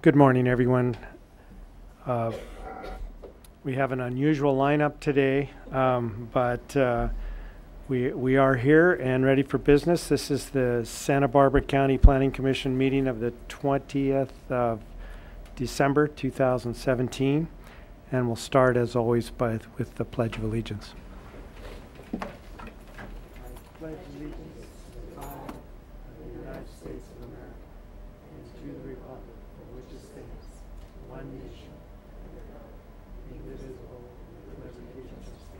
Good morning, everyone. We have an unusual lineup today, but we are here and ready for business. This is the Santa Barbara County Planning Commission meeting of the 20th of December 2017, and we'll start as always with the Pledge of Allegiance. I pledge allegiance to the United States of America and to the republic for which it stands, one nation, indivisible, with liberty and justice for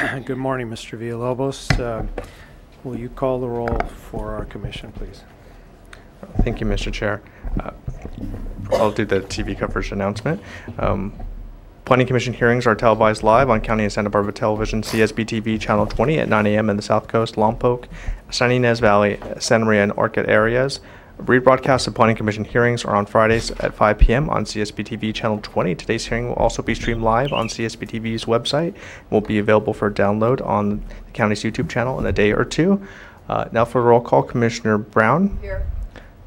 all. Good morning, Mr. Villalobos. Will you call the roll for our commission, please? Thank you, Mr. Chair. I'll do the TV coverage announcement. Planning Commission hearings are televised live on County and Santa Barbara Television, CSB-TV Channel 20 at 9 a.m. in the South Coast, Lompoc, San Ynez Valley, Santa Maria, and Orchid areas. Rebroadcasts of Planning Commission hearings are on Fridays at 5 p.m. on CSB-TV Channel 20. Today's hearing will also be streamed live on CSB-TV's website and will be available for download on the county's YouTube channel in a day or two. Now for the roll call, Commissioner Brown. Here.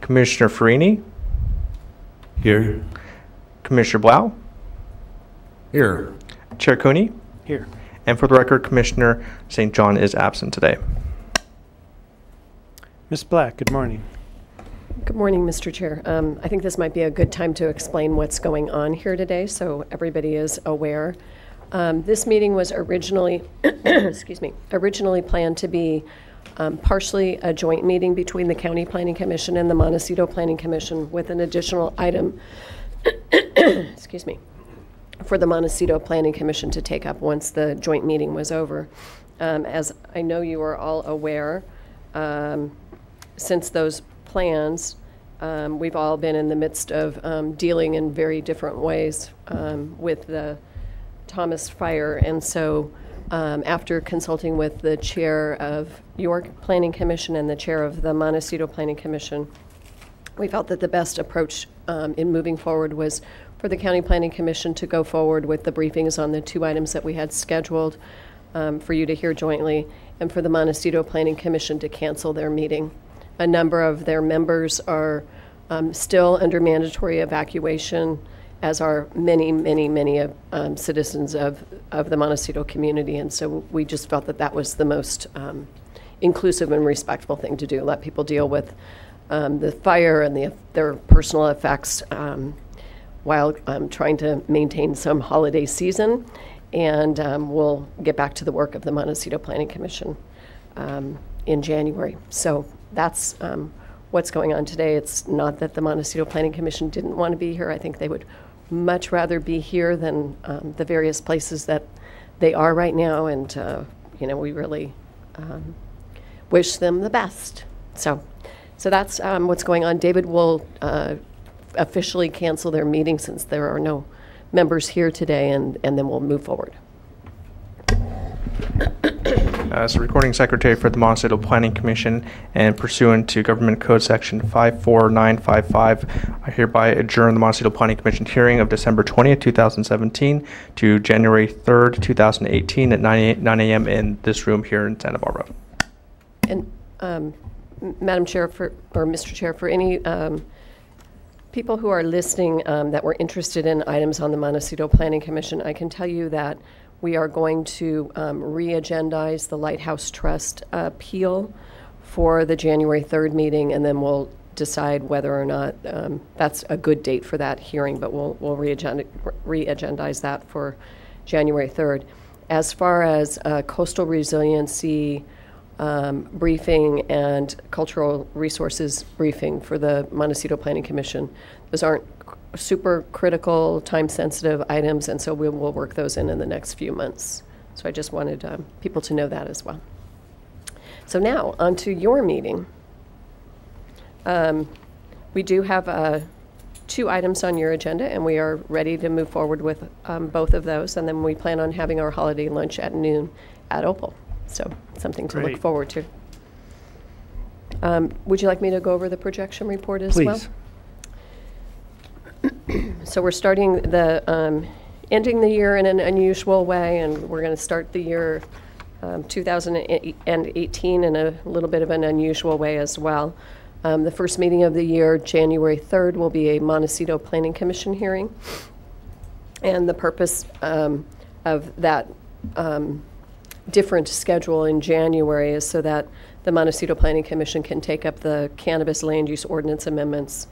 Commissioner Farini. Here. Commissioner Blau. Here. Chair Cooney. Here. And for the record, Commissioner St. John is absent today. Ms. Black, good morning. Good morning, Mr. Chair. I think this might be a good time to explain what's going on here today so everybody is aware. This meeting was originally, originally planned to be partially a joint meeting between the County Planning Commission and the Montecito Planning Commission with an additional item, for the Montecito Planning Commission to take up once the joint meeting was over. As I know you are all aware, since those plans, we've all been in the midst of dealing in very different ways with the Thomas fire, and so after consulting with the chair of your Planning Commission and the chair of the Montecito Planning Commission, we felt that the best approach in moving forward was for the County Planning Commission to go forward with the briefings on the two items that we had scheduled for you to hear jointly, and for the Montecito Planning Commission to cancel their meeting. A number of their members are still under mandatory evacuation, as are many citizens of the Montecito community, and so we just felt that that was the most inclusive and respectful thing to do, let people deal with the fire and their personal effects while trying to maintain some holiday season, and we'll get back to the work of the Montecito Planning Commission in January. So that's what's going on today. It's not that the Montecito Planning Commission didn't want to be here. I think they would much rather be here than the various places that they are right now, and we really wish them the best. So that's what's going on. David will officially cancel their meeting since there are no members here today, and then we'll move forward. As the recording secretary for the Montecito Planning Commission and pursuant to Government Code Section 54955, I hereby adjourn the Montecito Planning Commission hearing of December 20th, 2017 to January 3rd, 2018 at 9 a.m. in this room here in Santa Barbara. And Madam Chair, or Mr. Chair, for any people who are listening that were interested in items on the Montecito Planning Commission, I can tell you that we are going to re-agendize the Lighthouse Trust appeal for the January 3rd meeting, and then we'll decide whether or not that's a good date for that hearing, but we'll re-agendize that for January 3rd. As far as coastal resiliency briefing and cultural resources briefing for the Montecito Planning Commission, those aren't super critical, time-sensitive items, and so we'll work those in the next few months. So I just wanted people to know that as well. So now, on to your meeting. We do have 2 items on your agenda, and we are ready to move forward with both of those, and then we plan on having our holiday lunch at noon at Opal. So something to look forward to. Would you like me to go over the projection report as well? Please. So we're starting ending the year in an unusual way, and we're going to start the year 2018 in a little bit of an unusual way as well. The first meeting of the year, January 3rd, will be a Montecito Planning Commission hearing. And the purpose of that different schedule in January is so that the Montecito Planning Commission can take up the cannabis land use ordinance amendments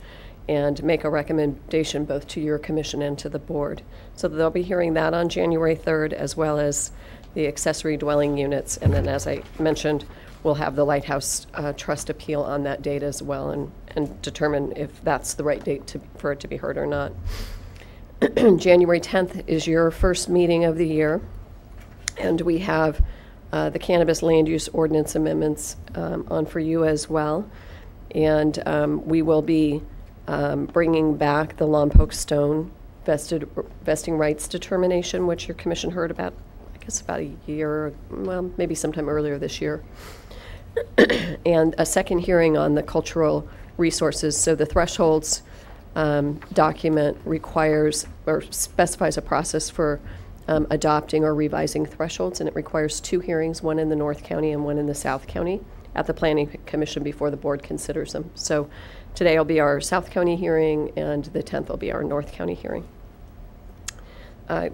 and make a recommendation both to your commission and to the board. So they'll be hearing that on January 3rd, as well as the accessory dwelling units. And then, as I mentioned, we'll have the Lighthouse Trust appeal on that date as well, and determine if that's the right date for it to be heard or not. January 10th is your first meeting of the year, and we have the cannabis land use ordinance amendments on for you as well. And we will be bringing back the Lompoc Stone vesting rights determination, which your commission heard about, I guess, about a year, well, maybe sometime earlier this year. And a second hearing on the cultural resources. So the thresholds document requires or specifies a process for adopting or revising thresholds, and it requires 2 hearings, one in the North County and one in the South County, at the Planning Commission before the board considers them. So today will be our South County hearing, and the 10th will be our North County hearing.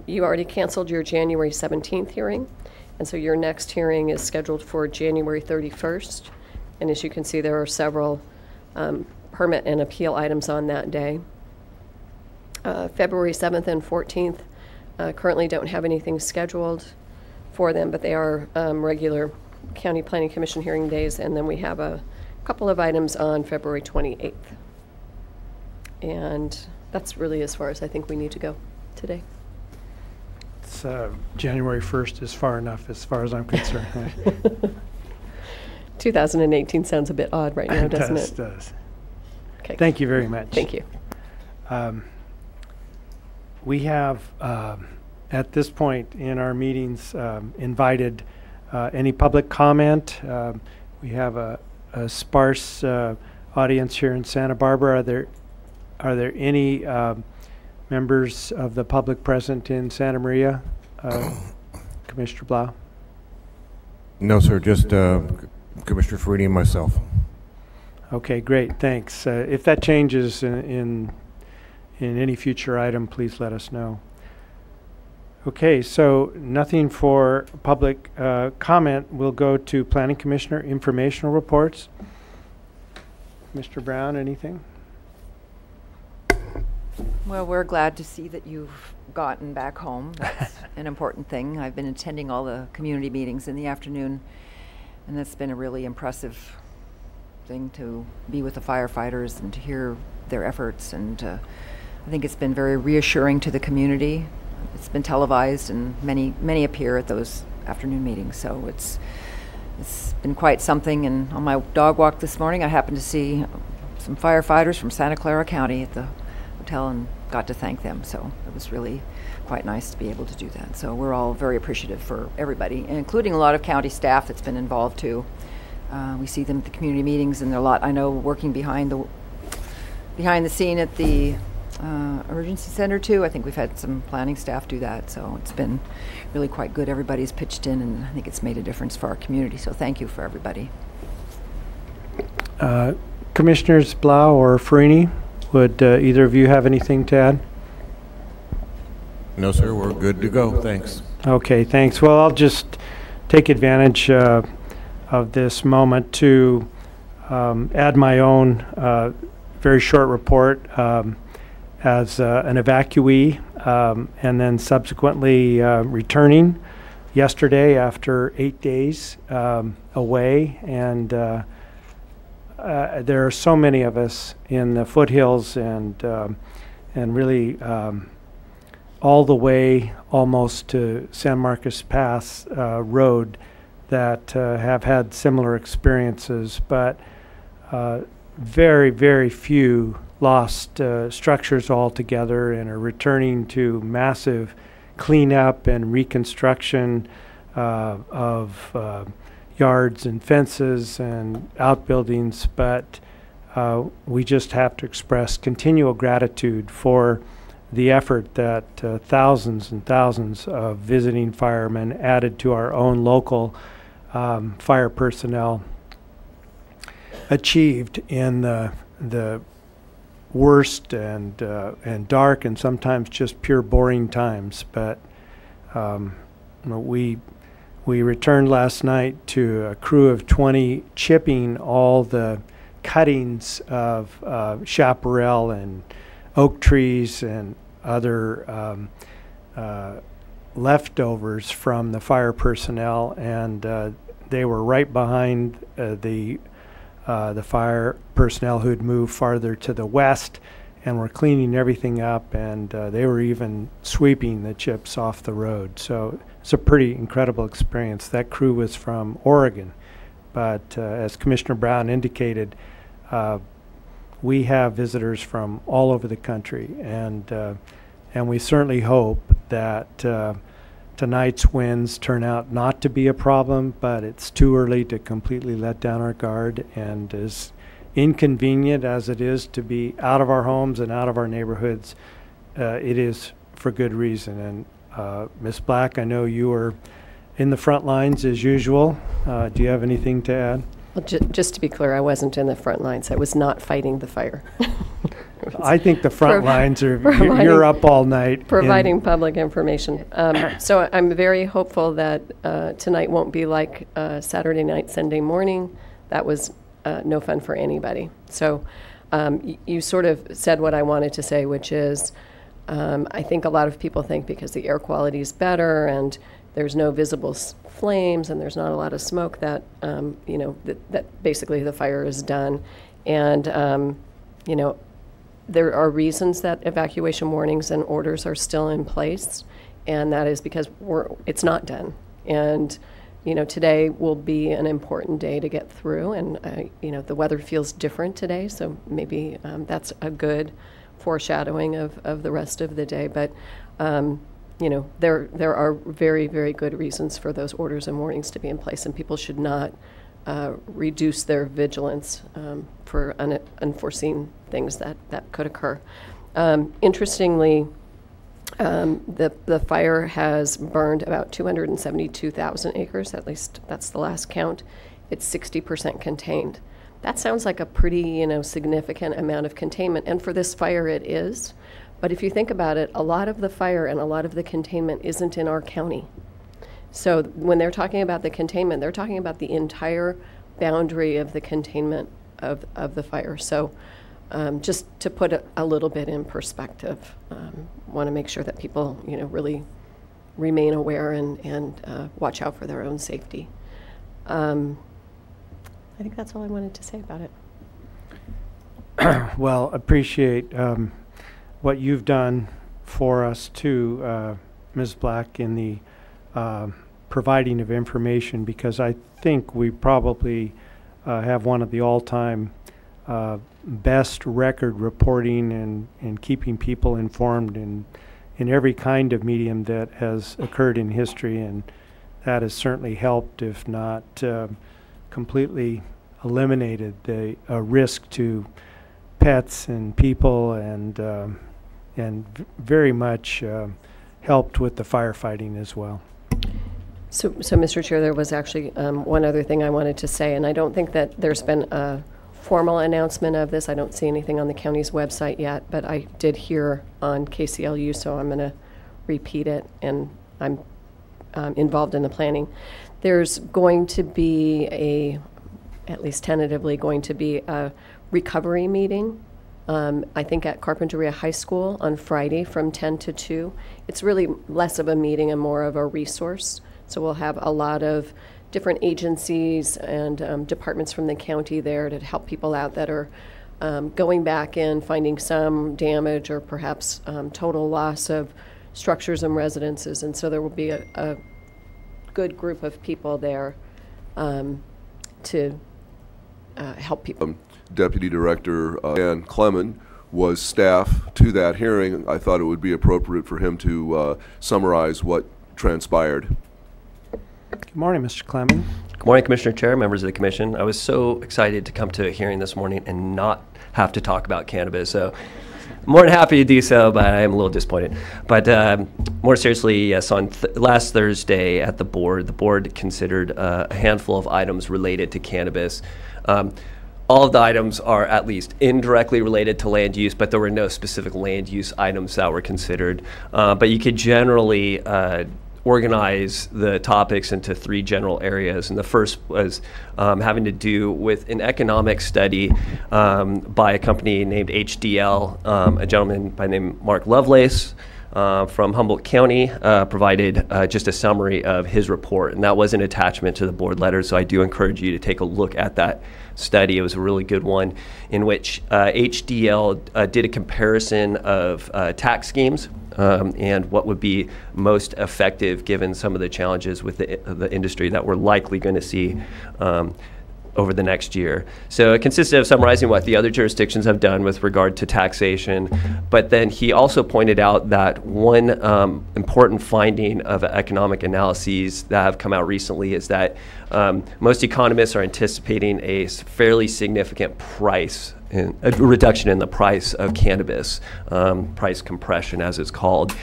You already canceled your January 17th hearing, and so your next hearing is scheduled for January 31st. And as you can see, there are several permit and appeal items on that day. February 7th and 14th currently don't have anything scheduled for them, but they are regular County Planning Commission hearing days, and then we have a couple of items on February 28th. And that's really as far as I think we need to go today. It's, January 1st is far enough as far as I'm concerned. 2018 sounds a bit odd right now, doesn't it? It does. Okay. Thank you very much. Thank you. We have, at this point in our meetings, invited any public comment. We have a sparse audience here in Santa Barbara. Are there any members of the public present in Santa Maria? Commissioner Blau? No, sir, just Commissioner Farini and myself. Okay, great, thanks. If that changes in any future item, please let us know. Okay, so nothing for public comment. We'll go to Planning Commissioner informational reports. Mr. Brown, anything? Well, we're glad to see that you've gotten back home. That's an important thing. I've been attending all the community meetings in the afternoon, and that's been a really impressive thing to be with the firefighters and to hear their efforts. And I think it's been very reassuring to the community. It's been televised, and many appear at those afternoon meetings. So it's been quite something. And on my dog walk this morning, I happened to see some firefighters from Santa Clara County at the hotel and got to thank them. So it was really quite nice to be able to do that. So we're all very appreciative for everybody, including a lot of county staff that's been involved too. We see them at the community meetings, and they're a lot, I know, working behind the scene at the emergency center too. I think we've had some planning staff do that, so it's been really quite good. Everybody's pitched in, and I think it's made a difference for our community. So thank you for everybody. Commissioners Blau or Farini, would either of you have anything to add? No, sir, we're good to go. Thanks. Okay, thanks. Well, I'll just take advantage of this moment to add my own very short report as an evacuee and then subsequently returning yesterday after 8 days away. And there are so many of us in the foothills and really all the way almost to San Marcos Pass Road that have had similar experiences, but very, very few lost structures altogether and are returning to massive cleanup and reconstruction of yards and fences and outbuildings. But we just have to express continual gratitude for the effort that thousands and thousands of visiting firemen added to our own local fire personnel achieved in the worst and dark and sometimes just pure boring times. But we returned last night to a crew of 20 chipping all the cuttings of chaparral and oak trees and other leftovers from the fire personnel, and they were right behind the fire personnel who'd moved farther to the west and were cleaning everything up, and they were even sweeping the chips off the road. So it's a pretty incredible experience. That crew was from Oregon, but as Commissioner Brown indicated, we have visitors from all over the country, and we certainly hope that tonight's winds turn out not to be a problem, but it's too early to completely let down our guard. And as inconvenient as it is to be out of our homes and out of our neighborhoods, it is for good reason. And Ms. Black, I know you are in the front lines as usual. Do you have anything to add? Well, just to be clear, I wasn't in the front lines. I was not fighting the fire. I think the front lines are, you're up all night. Providing public information. So I'm very hopeful that tonight won't be like Saturday night, Sunday morning. That was no fun for anybody. So you sort of said what I wanted to say, which is I think a lot of people think because the air quality is better and there's no visible flames and there's not a lot of smoke that, that basically the fire is done. And, there are reasons that evacuation warnings and orders are still in place, and that is because it's not done. And, today will be an important day to get through, and, the weather feels different today, so maybe that's a good foreshadowing of the rest of the day. But, there are very, very good reasons for those orders and warnings to be in place, and people should not reduce their vigilance for unforeseen things that could occur. Interestingly, the fire has burned about 272,000 acres, at least that's the last count. It's 60% contained. That sounds like a pretty, significant amount of containment, and for this fire it is. But if you think about it, a lot of the fire and a lot of the containment isn't in our county. So when they're talking about the containment, they're talking about the entire boundary of the containment of the fire. So just to put a little bit in perspective, want to make sure that people, really remain aware and watch out for their own safety. I think that's all I wanted to say about it. Well, appreciate what you've done for us too, Ms. Black, in the providing of information, because I think we probably have one of the all-time best record reporting and keeping people informed in every kind of medium that has occurred in history, and that has certainly helped, if not completely eliminated the risk to pets and people, and very much helped with the firefighting as well. So Mr. Chair, there was actually one other thing I wanted to say, and I don't think that there's been a formal announcement of this. I don't see anything on the county's website yet, but I did hear on KCLU, so I'm going to repeat it, and I'm involved in the planning. There's going to be at least tentatively going to be a recovery meeting, I think at Carpinteria High School on Friday from 10 to 2. It's really less of a meeting and more of a resource. So we'll have a lot of different agencies and departments from the county there to help people out that are going back in, finding some damage or perhaps total loss of structures and residences. And so there will be a good group of people there to help people. Deputy Director Dan Clement was staff to that hearing. I thought it would be appropriate for him to summarize what transpired. Good morning, Mr. Clement. Good morning, Commissioner Chair, members of the Commission. I was so excited to come to a hearing this morning and not have to talk about cannabis. So more than happy to do so, but I am a little disappointed. But more seriously, yes, on last Thursday at the board considered a handful of items related to cannabis. All of the items are at least indirectly related to land use, but there were no specific land use items that were considered. But you could generally organize the topics into three general areas. And the first was having to do with an economic study by a company named HDL. A gentleman by the name of Mark Lovelace from Humboldt County provided just a summary of his report, and that was an attachment to the board letter, so I do encourage you to take a look at that study. It was a really good one in which HDL did a comparison of tax schemes and what would be most effective given some of the challenges with the industry that we're likely going to see over the next year. So it consisted of summarizing what the other jurisdictions have done with regard to taxation, but then he also pointed out that one important finding of economic analyses that have come out recently is that most economists are anticipating a fairly significant a reduction in the price of cannabis, price compression as it's called.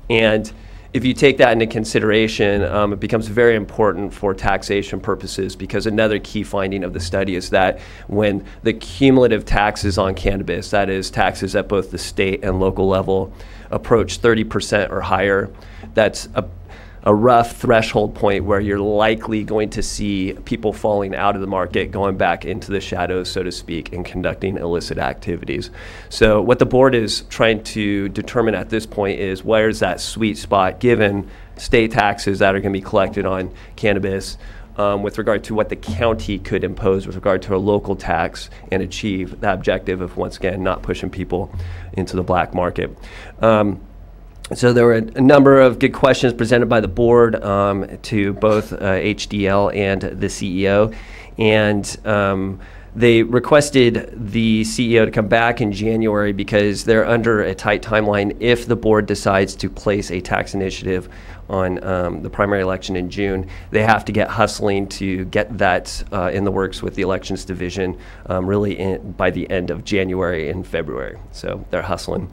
And if you take that into consideration, it becomes very important for taxation purposes, because another key finding of the study is that when the cumulative taxes on cannabis, that is taxes at both the state and local level, approach 30% or higher, that's a rough threshold point where you're likely going to see people falling out of the market, going back into the shadows, so to speak, and conducting illicit activities. So what the board is trying to determine at this point is where's that sweet spot given state taxes that are going to be collected on cannabis with regard to what the county could impose with regard to a local tax and achieve the objective of, once again, not pushing people into the black market. So there were a number of good questions presented by the board to both HDL and the CEO, and they requested the CEO to come back in January because they're under a tight timeline if the board decides to place a tax initiative on the primary election in June. They have to get hustling to get that in the works with the elections division really by the end of January and February. So they're hustling.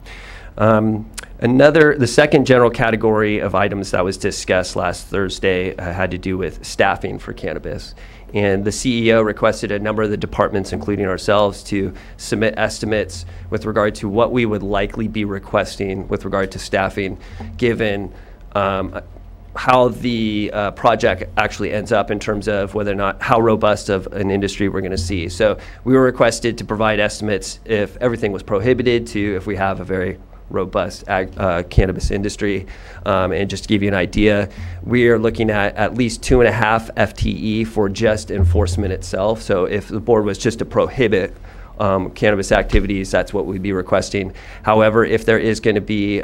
The second general category of items that was discussed last Thursday had to do with staffing for cannabis. And the CEO requested a number of the departments, including ourselves, to submit estimates with regard to what we would likely be requesting with regard to staffing, given how the project actually ends up in terms of whether or not how robust of an industry we're going to see. So we were requested to provide estimates if everything was prohibited to if we have a very robust cannabis industry. And just to give you an idea, we are looking at least 2.5 FTE for just enforcement itself. So if the board was just to prohibit cannabis activities, that's what we'd be requesting. However, if there is going to be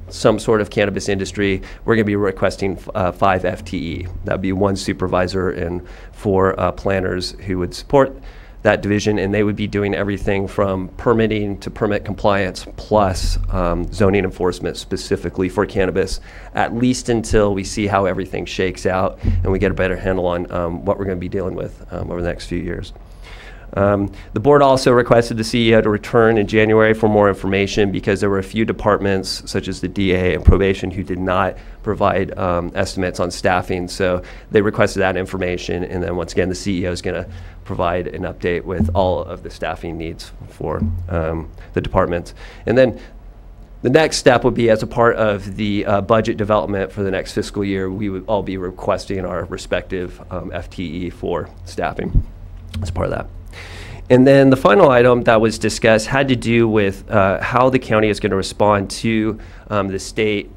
some sort of cannabis industry, we're going to be requesting 5 FTE. That would be 1 supervisor and 4 planners who would support that division, and they would be doing everything from permitting to permit compliance plus zoning enforcement specifically for cannabis, at least until we see how everything shakes out and we get a better handle on what we're going to be dealing with over the next few years. The board also requested the CEO to return in January for more information because there were a few departments, such as the DA and probation, who did not provide estimates on staffing. So they requested that information, and then once again, the CEO is going to provide an update with all of the staffing needs for the departments. And then the next step would be, as a part of the budget development for the next fiscal year, we would all be requesting our respective FTE for staffing as part of that. And then the final item that was discussed had to do with how the county is going to respond to the state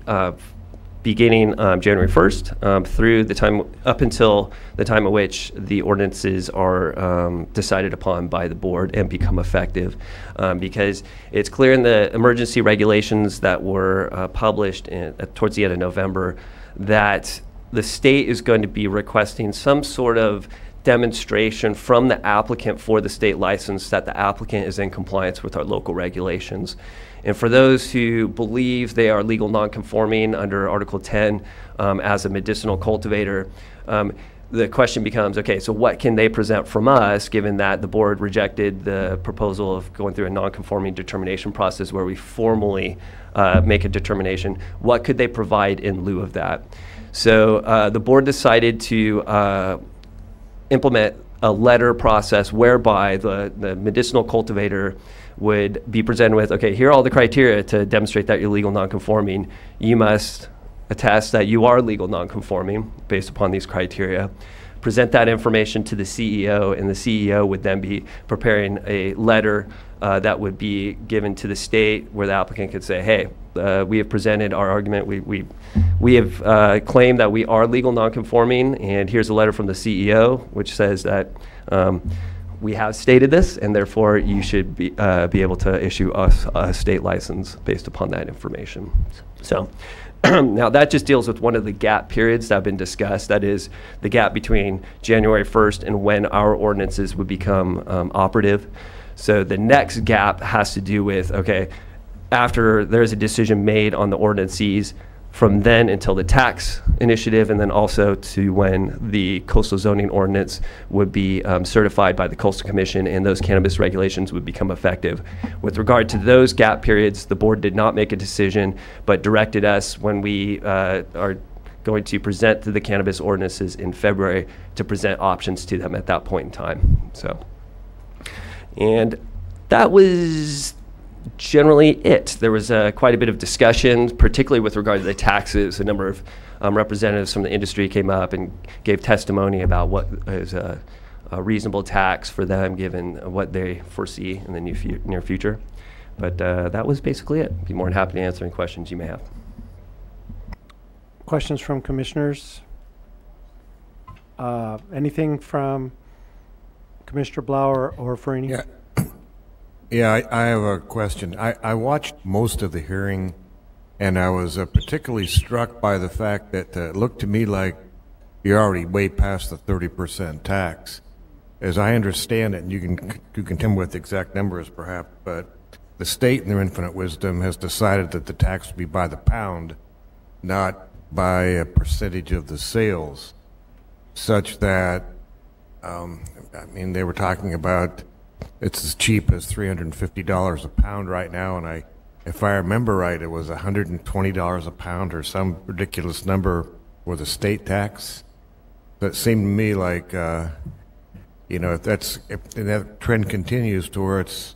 beginning January 1st through the time up until the time at which the ordinances are decided upon by the board and become effective, because it's clear in the emergency regulations that were published towards the end of November that the state is going to be requesting some sort of demonstration from the applicant for the state license that the applicant is in compliance with our local regulations. And for those who believe they are legal non-conforming under Article 10 as a medicinal cultivator, the question becomes, okay, so what can they present from us, given that the board rejected the proposal of going through a non-conforming determination process where we formally make a determination? What could they provide in lieu of that? So the board decided to implement a letter process whereby the medicinal cultivator would be presented with, okay, here are all the criteria to demonstrate that you're legal non-conforming. You must attest that you are legal non-conforming based upon these criteria. Present that information to the CEO, and the CEO would then be preparing a letter that would be given to the state, where the applicant could say, hey, we have presented our argument. We have claimed that we are legal non-conforming, and here's a letter from the CEO which says that we have stated this, and therefore you should be able to issue us a state license based upon that information. So now that just deals with one of the gap periods that have been discussed. That is the gap between January 1st and when our ordinances would become operative. So the next gap has to do with, okay, after there's a decision made on the ordinances, from then until the tax initiative, and then also to when the coastal zoning ordinance would be certified by the Coastal Commission and those cannabis regulations would become effective. With regard to those gap periods, the board did not make a decision, but directed us when we are going to present to the cannabis ordinances in February to present options to them at that point in time. So, and that was generally it. There was quite a bit of discussion, particularly with regard to the taxes. A number of representatives from the industry came up and gave testimony about what is a reasonable tax for them given what they foresee in the near future. But that was basically it. Be more than happy to answer any questions you may have. Questions from commissioners? Anything from Commissioner Blau or Farini? Yeah. Yeah, I have a question. I watched most of the hearing, and I was particularly struck by the fact that it looked to me like you're already way past the 30% tax. As I understand it, and you can tell me what the exact number is perhaps, but the state in their infinite wisdom has decided that the tax will be by the pound, not by a percentage of the sales, such that, I mean, they were talking about it's as cheap as $350 a pound right now, and if I remember right, it was $120 a pound or some ridiculous number for the state tax. But it seemed to me like, you know, if that trend continues to where it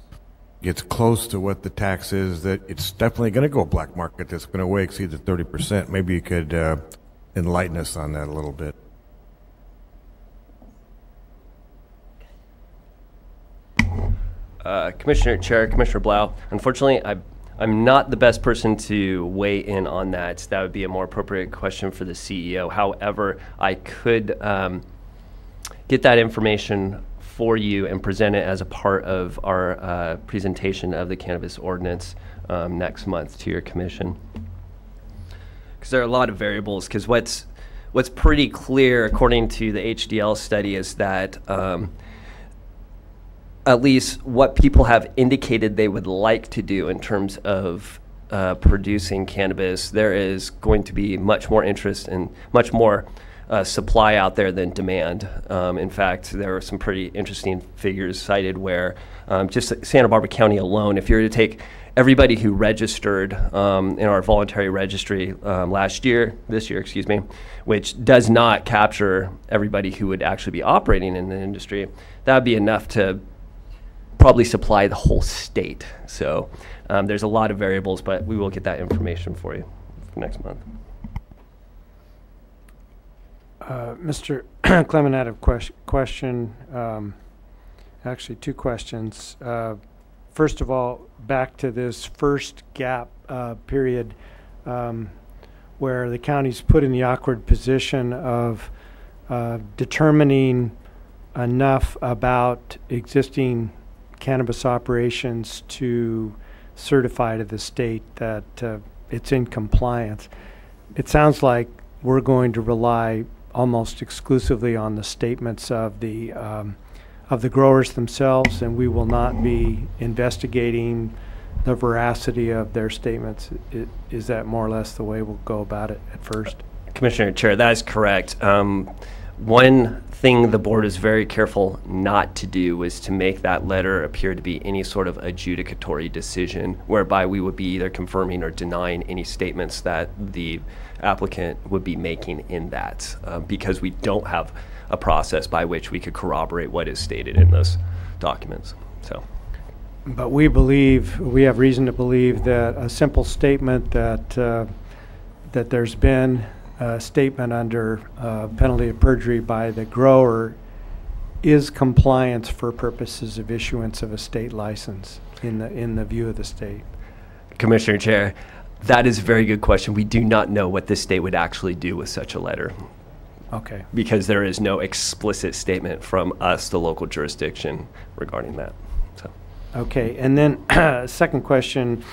gets close to what the tax is, that it's definitely going to go black market. That's going to way exceed the 30%. Maybe you could enlighten us on that a little bit. Commissioner Blau, unfortunately, I'm not the best person to weigh in on that. That would be a more appropriate question for the CEO. However, I could get that information for you and present it as a part of our presentation of the cannabis ordinance next month to your commission. Because there are a lot of variables. Because what's pretty clear, according to the HDL study, is that at least what people have indicated they would like to do in terms of producing cannabis, there is going to be much more interest and much more supply out there than demand. In fact, there are some pretty interesting figures cited where just Santa Barbara County alone, if you were to take everybody who registered in our voluntary registry this year, excuse me, which does not capture everybody who would actually be operating in the industry, that would be enough to probably supply the whole state. So there's a lot of variables, but we will get that information for you for next month. Mr. Clement had a question, actually two questions. First of all, back to this first gap period where the county's put in the awkward position of determining enough about existing cannabis operations to certify to the state that it's in compliance. It sounds like we're going to rely almost exclusively on the statements of the growers themselves, and we will not be investigating the veracity of their statements. Is that more or less the way we'll go about it at first? Commissioner Chair, that is correct. One thing the board is very careful not to do was to make that letter appear to be any sort of adjudicatory decision, whereby we would be either confirming or denying any statements that the applicant would be making in that, because we don't have a process by which we could corroborate what is stated in those documents. So. But we have reason to believe that a simple statement that that there's been a statement under penalty of perjury by the grower is compliance for purposes of issuance of a state license in the view of the state. Commissioner Chair, that is a very good question. We do not know what the state would actually do with such a letter. Okay. Because there is no explicit statement from us, the local jurisdiction, regarding that. So. Okay, and then second question,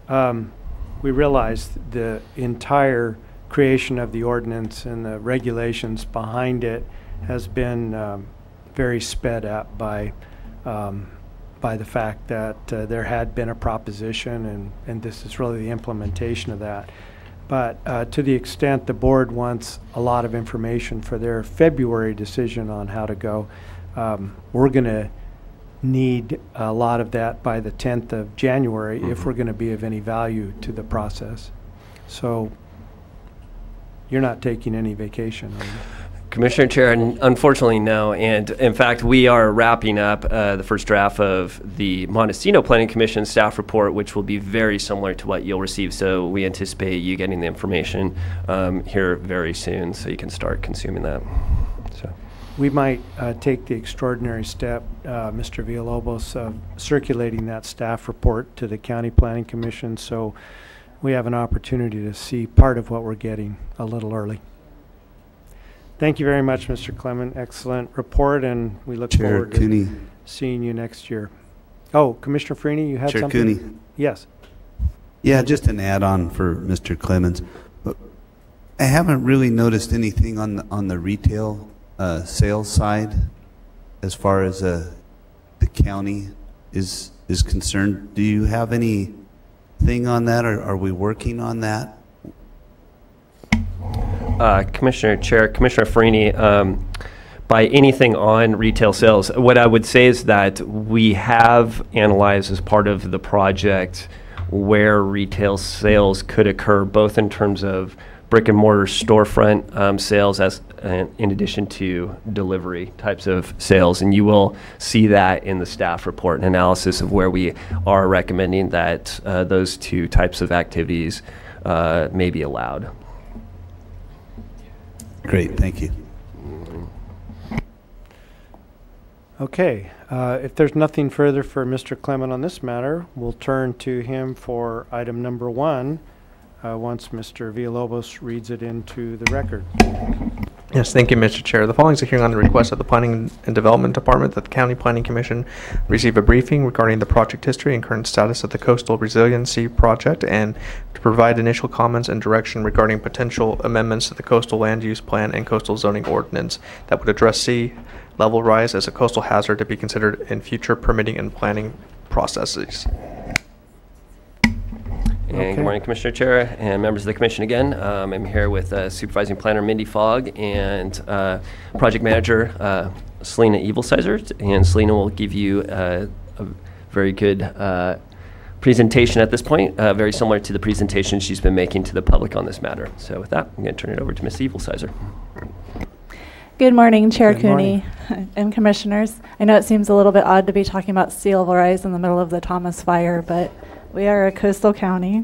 we realized the entire creation of the ordinance and the regulations behind it has been very sped up by the fact that there had been a proposition, and this is really the implementation of that. But to the extent the board wants a lot of information for their February decision on how to go, we're going to need a lot of that by the 10th of January if we're going to be of any value to the process. So you're not taking any vacation, are you? Commissioner Chair, unfortunately, no. And in fact, we are wrapping up the first draft of the Montesino Planning Commission staff report, which will be very similar to what you'll receive. So we anticipate you getting the information here very soon, so you can start consuming that. So we might take the extraordinary step, Mr. Villalobos, of circulating that staff report to the County Planning Commission, so we have an opportunity to see part of what we're getting a little early. Thank you very much, Mr. Clement. Excellent report, and we look forward to seeing you next year. Oh, Commissioner Freeney, you had Chair something? Cooney. Yes. Yeah, just an add-on for Mr. Clemens. But I haven't really noticed anything on the retail sales side as far as the county is concerned. Do you have anything on that, or are we working on that? Commissioner Chair, Commissioner Freeney, by anything on retail sales, what I would say is that we have analyzed as part of the project where retail sales could occur, both in terms of brick and mortar storefront sales as in addition to delivery types of sales. And you will see that in the staff report, an analysis of where we are recommending that those two types of activities may be allowed. Great, thank you. Okay, if there's nothing further for Mr. Clement on this matter, we'll turn to him for item number 1 once Mr. Villalobos reads it into the record. Yes, thank you, Mr. Chair. The following is a hearing on the request of the Planning and Development Department that the County Planning Commission receive a briefing regarding the project history and current status of the Coastal Resiliency Project, and to provide initial comments and direction regarding potential amendments to the Coastal Land Use Plan and Coastal Zoning Ordinance that would address sea level rise as a coastal hazard to be considered in future permitting and planning processes. And good morning, Commissioner Chair and members of the Commission again. I'm here with Supervising Planner Mindy Fogg and Project Manager Selena Evilsizer. And Selena will give you a very good presentation at this point, very similar to the presentation she's been making to the public on this matter. So with that, I'm going to turn it over to Ms. Evilsizer. Good morning, Chair Good Cooney and Commissioners. I know it seems a little bit odd to be talking about sea level rise in the middle of the Thomas Fire, but we are a coastal county.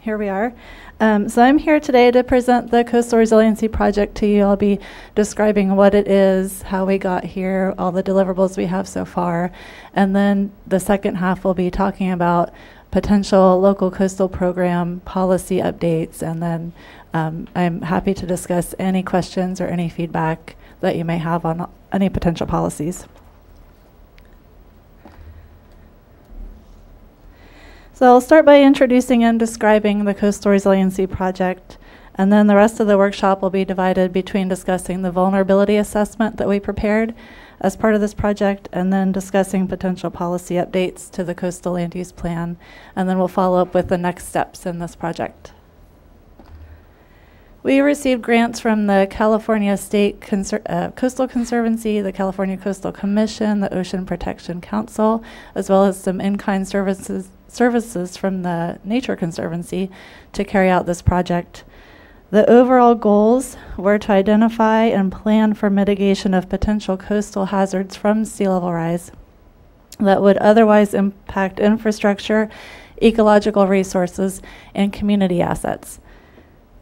Here we are. So I'm here today to present the Coastal Resiliency Project to you. I'll be describing what it is, how we got here, all the deliverables we have so far, and then the second half will be talking about potential local coastal program policy updates, and then I'm happy to discuss any questions or any feedback that you may have on any potential policies. So I'll start by introducing and describing the Coastal Resiliency Project, and then the rest of the workshop will be divided between discussing the vulnerability assessment that we prepared as part of this project, and then discussing potential policy updates to the Coastal Land Use Plan, and then we'll follow up with the next steps in this project. We received grants from the California State Coastal Conservancy, the California Coastal Commission, the Ocean Protection Council, as well as some in-kind services from the Nature Conservancy to carry out this project. The overall goals were to identify and plan for mitigation of potential coastal hazards from sea level rise that would otherwise impact infrastructure, ecological resources, and community assets.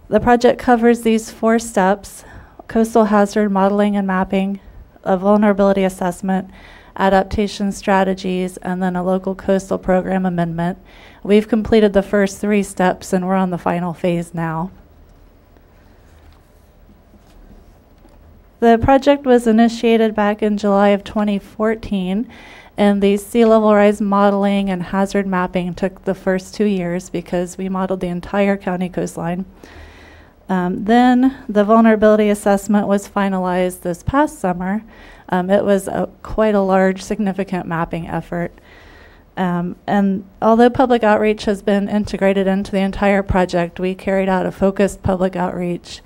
The project covers these 4 steps: coastal hazard modeling and mapping, a vulnerability assessment, adaptation strategies, and then a local coastal program amendment. We've completed the first 3 steps and we're on the final phase now. The project was initiated back in July of 2014, and the sea level rise modeling and hazard mapping took the first 2 years because we modeled the entire county coastline. Then the vulnerability assessment was finalized this past summer. It was quite a large, significant mapping effort. And although public outreach has been integrated into the entire project, we carried out a focused public outreach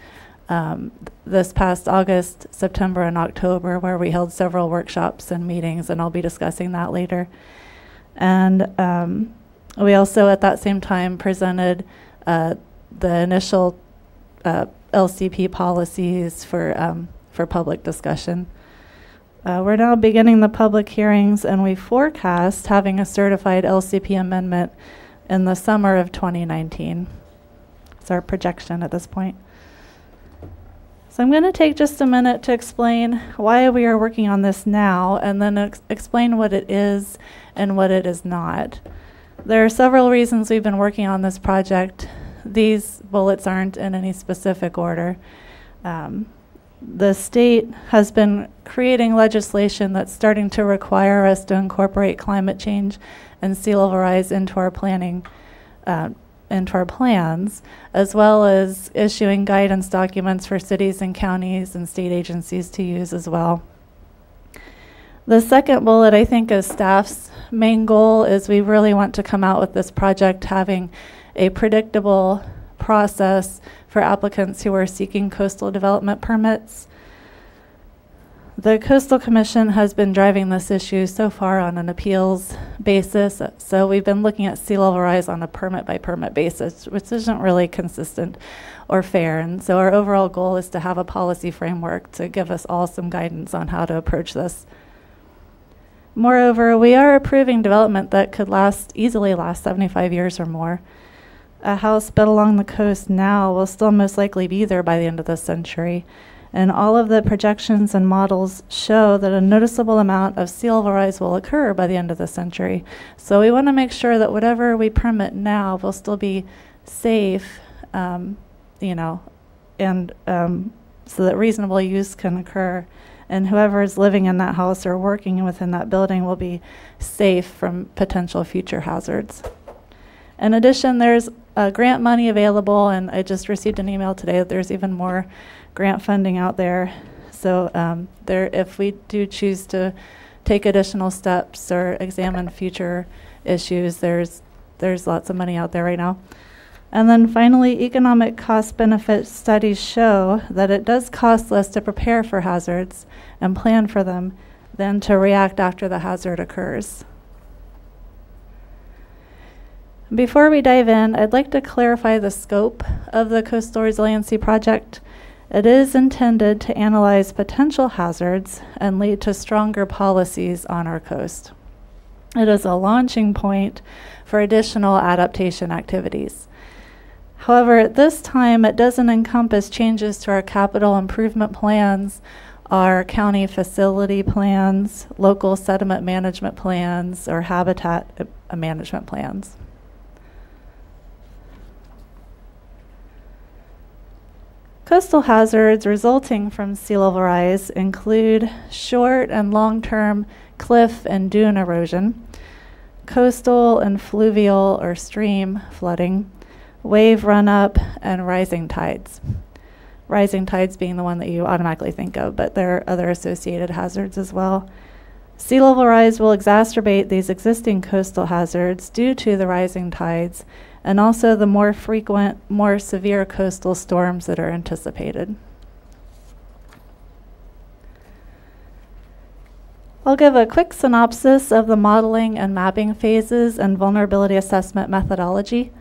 this past August, September, and October, where we held several workshops and meetings, and I'll be discussing that later. And we also, at that same time, presented the initial LCP policies for public discussion. We're now beginning the public hearings, and we forecast having a certified LCP amendment in the summer of 2019. It's our projection at this point. So I'm going to take just a minute to explain why we are working on this now, and then explain what it is and what it is not. There are several reasons we've been working on this project. These bullets aren't in any specific order. The state has been creating legislation that's starting to require us to incorporate climate change and sea level rise into our planning, into our plans, as well as issuing guidance documents for cities and counties and state agencies to use as well. The second bullet, I think, is staff's main goal, is we really want to come out with this project having a predictable process for applicants who are seeking coastal development permits. The Coastal Commission has been driving this issue so far on an appeals basis, so we've been looking at sea level rise on a permit-by-permit basis, which isn't really consistent or fair. And so our overall goal is to have a policy framework to give us all some guidance on how to approach this. Moreover, we are approving development that could easily last 75 years or more. A house built along the coast now will still most likely be there by the end of this century. And all of the projections and models show that a noticeable amount of sea level rise will occur by the end of the century. So we want to make sure that whatever we permit now will still be safe, and so that reasonable use can occur. And whoever is living in that house or working within that building will be safe from potential future hazards. In addition, there's grant money available, and I just received an email today that there's even more grant funding out there. So if we do choose to take additional steps or examine future issues, there's lots of money out there right now. And then finally, economic cost-benefit studies show that it does cost less to prepare for hazards and plan for them than to react after the hazard occurs. Before we dive in, I'd like to clarify the scope of the Coastal Resiliency Project. It is intended to analyze potential hazards and lead to stronger policies on our coast. It is a launching point for additional adaptation activities. However, at this time, it doesn't encompass changes to our capital improvement plans, our county facility plans, local sediment management plans, or habitat management plans. Coastal hazards resulting from sea level rise include short and long-term cliff and dune erosion, coastal and fluvial or stream flooding, wave run-up, and rising tides. Rising tides being the one that you automatically think of, but there are other associated hazards as well. Sea level rise will exacerbate these existing coastal hazards due to the rising tides, and also the more frequent, more severe coastal storms that are anticipated. I'll give a quick synopsis of the modeling and mapping phases and vulnerability assessment methodology.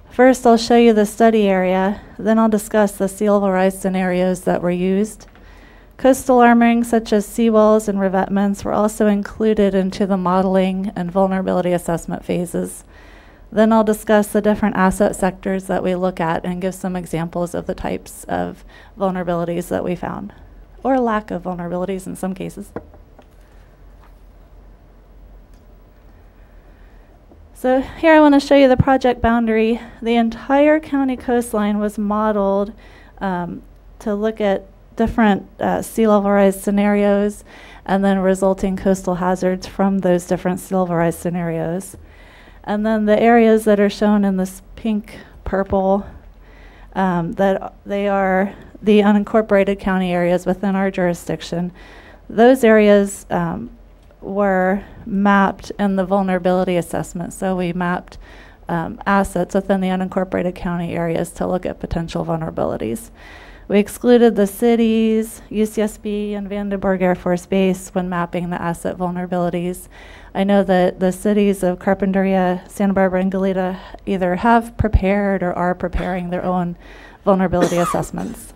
First, I'll show you the study area, then I'll discuss the sea level rise scenarios that were used. Coastal armoring such as seawalls and revetments were also included into the modeling and vulnerability assessment phases. Then I'll discuss the different asset sectors that we look at and give some examples of the types of vulnerabilities that we found, or lack of vulnerabilities in some cases. So here I want to show you the project boundary. The entire county coastline was modeled to look at different sea level rise scenarios and then resulting coastal hazards from those different sea level rise scenarios. And then the areas that are shown in this pink purple, that they are the unincorporated county areas within our jurisdiction. Those areas were mapped in the vulnerability assessment. So we mapped assets within the unincorporated county areas to look at potential vulnerabilities. We excluded the cities, UCSB, and Vandenberg Air Force Base when mapping the asset vulnerabilities. I know that the cities of Carpinteria, Santa Barbara, and Goleta either have prepared or are preparing their own vulnerability assessments.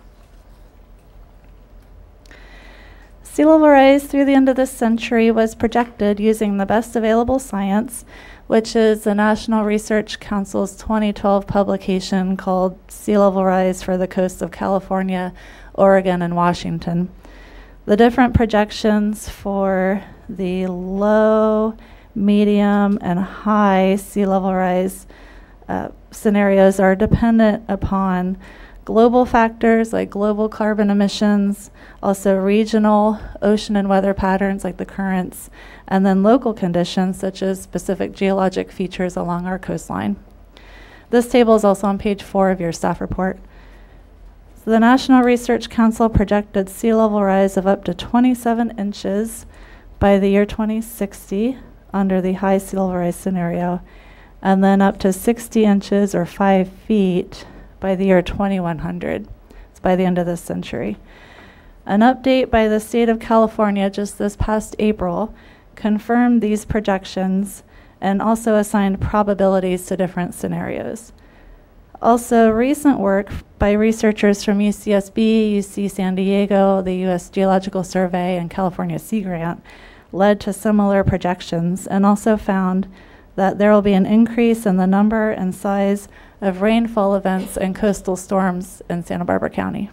Sea level rise through the end of this century was projected using the best available science, which is the National Research Council's 2012 publication called Sea Level Rise for the Coasts of California, Oregon, and Washington. The different projections for the low, medium, and high sea level rise scenarios are dependent upon global factors like global carbon emissions, also regional ocean and weather patterns like the currents, and then local conditions such as specific geologic features along our coastline. This table is also on page 4 of your staff report. So the National Research Council projected sea level rise of up to 27 inches by the year 2060 under the high sea level rise scenario, and then up to 60 inches or 5 feet by the year 2100. It's by the end of this century. An update by the state of California just this past April confirmed these projections and also assigned probabilities to different scenarios. Also, recent work by researchers from UCSB, UC San Diego, the U.S. Geological Survey, and California Sea Grant led to similar projections and also found that there will be an increase in the number and size of rainfall events and coastal storms in Santa Barbara County.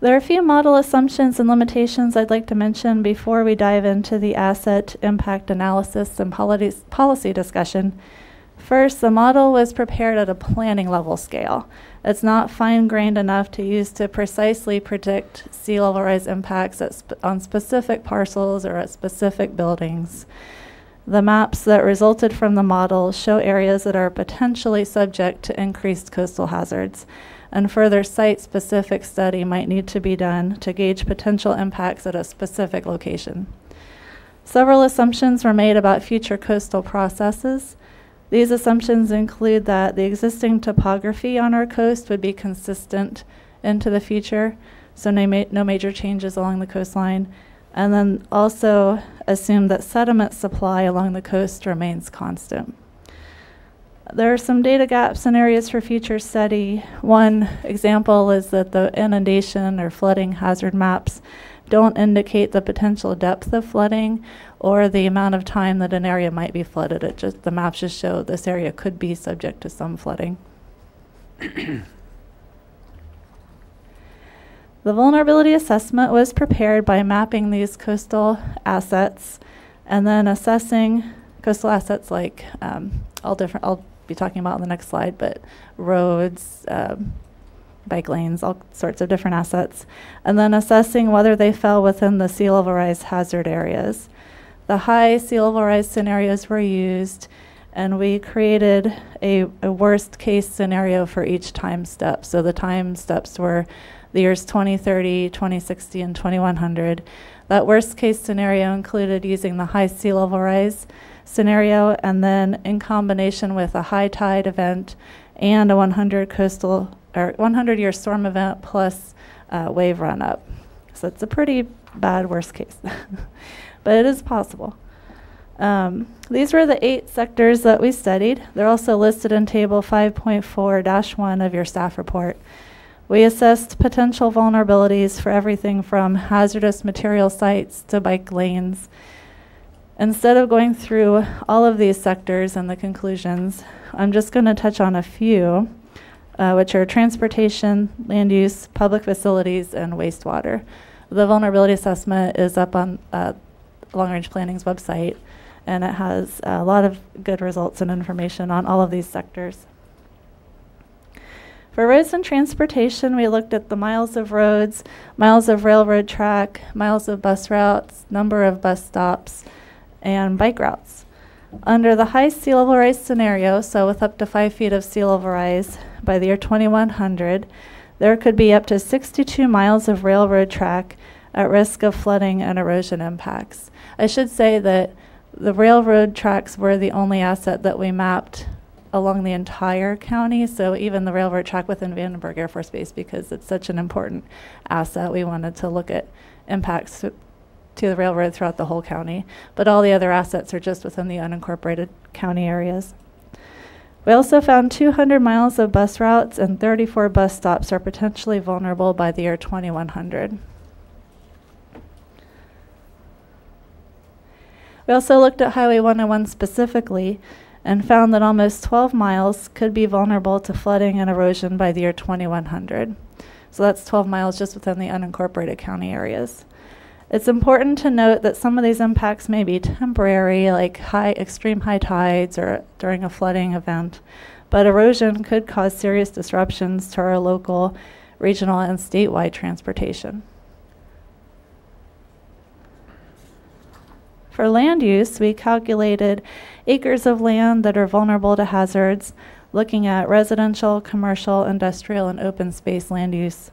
There are a few model assumptions and limitations I'd like to mention before we dive into the asset impact analysis and policy discussion. First, the model was prepared at a planning level scale. It's not fine-grained enough to use to precisely predict sea level rise impacts on specific parcels or at specific buildings. The maps that resulted from the model show areas that are potentially subject to increased coastal hazards, and further site-specific study might need to be done to gauge potential impacts at a specific location. Several assumptions were made about future coastal processes. These assumptions include that the existing topography on our coast would be consistent into the future, so no major changes along the coastline, and then also assume that sediment supply along the coast remains constant. There are some data gaps and areas for future study. One example is that the inundation or flooding hazard maps don't indicate the potential depth of flooding or the amount of time that an area might be flooded. The maps just show this area could be subject to some flooding. The vulnerability assessment was prepared by mapping these coastal assets and then assessing coastal assets like I'll be talking about on the next slide, but roads, bike lanes, all sorts of different assets, and then assessing whether they fell within the sea level rise hazard areas. The high sea level rise scenarios were used, and we created a worst case scenario for each time step. So the time steps were the years 2030, 2060, and 2100. That worst case scenario included using the high sea level rise scenario, and then in combination with a high tide event and a 100-year storm event plus wave run up. So it's a pretty bad worst case, but it is possible. These were the 8 sectors that we studied. They're also listed in Table 5.4-1 of your staff report. We assessed potential vulnerabilities for everything from hazardous material sites to bike lanes. Instead of going through all of these sectors and the conclusions, I'm just going to touch on a few, which are transportation, land use, public facilities, and wastewater. The vulnerability assessment is up on Long Range Planning's website, and it has a lot of good results and information on all of these sectors. For roads and transportation, we looked at the miles of roads, miles of railroad track, miles of bus routes, number of bus stops, and bike routes. Under the high sea level rise scenario, so with up to 5 feet of sea level rise by the year 2100, there could be up to 62 miles of railroad track at risk of flooding and erosion impacts. I should say that the railroad tracks were the only asset that we mapped along the entire county, so even the railroad track within Vandenberg Air Force Base, because it's such an important asset, we wanted to look at impacts to the railroad throughout the whole county, but all the other assets are just within the unincorporated county areas. We also found 200 miles of bus routes and 34 bus stops are potentially vulnerable by the year 2100. We also looked at Highway 101 specifically and found that almost 12 miles could be vulnerable to flooding and erosion by the year 2100. So that's 12 miles just within the unincorporated county areas. It's important to note that some of these impacts may be temporary, like extreme high tides or during a flooding event, but erosion could cause serious disruptions to our local, regional, and statewide transportation. For land use, we calculated acres of land that are vulnerable to hazards, looking at residential, commercial, industrial, and open space land use.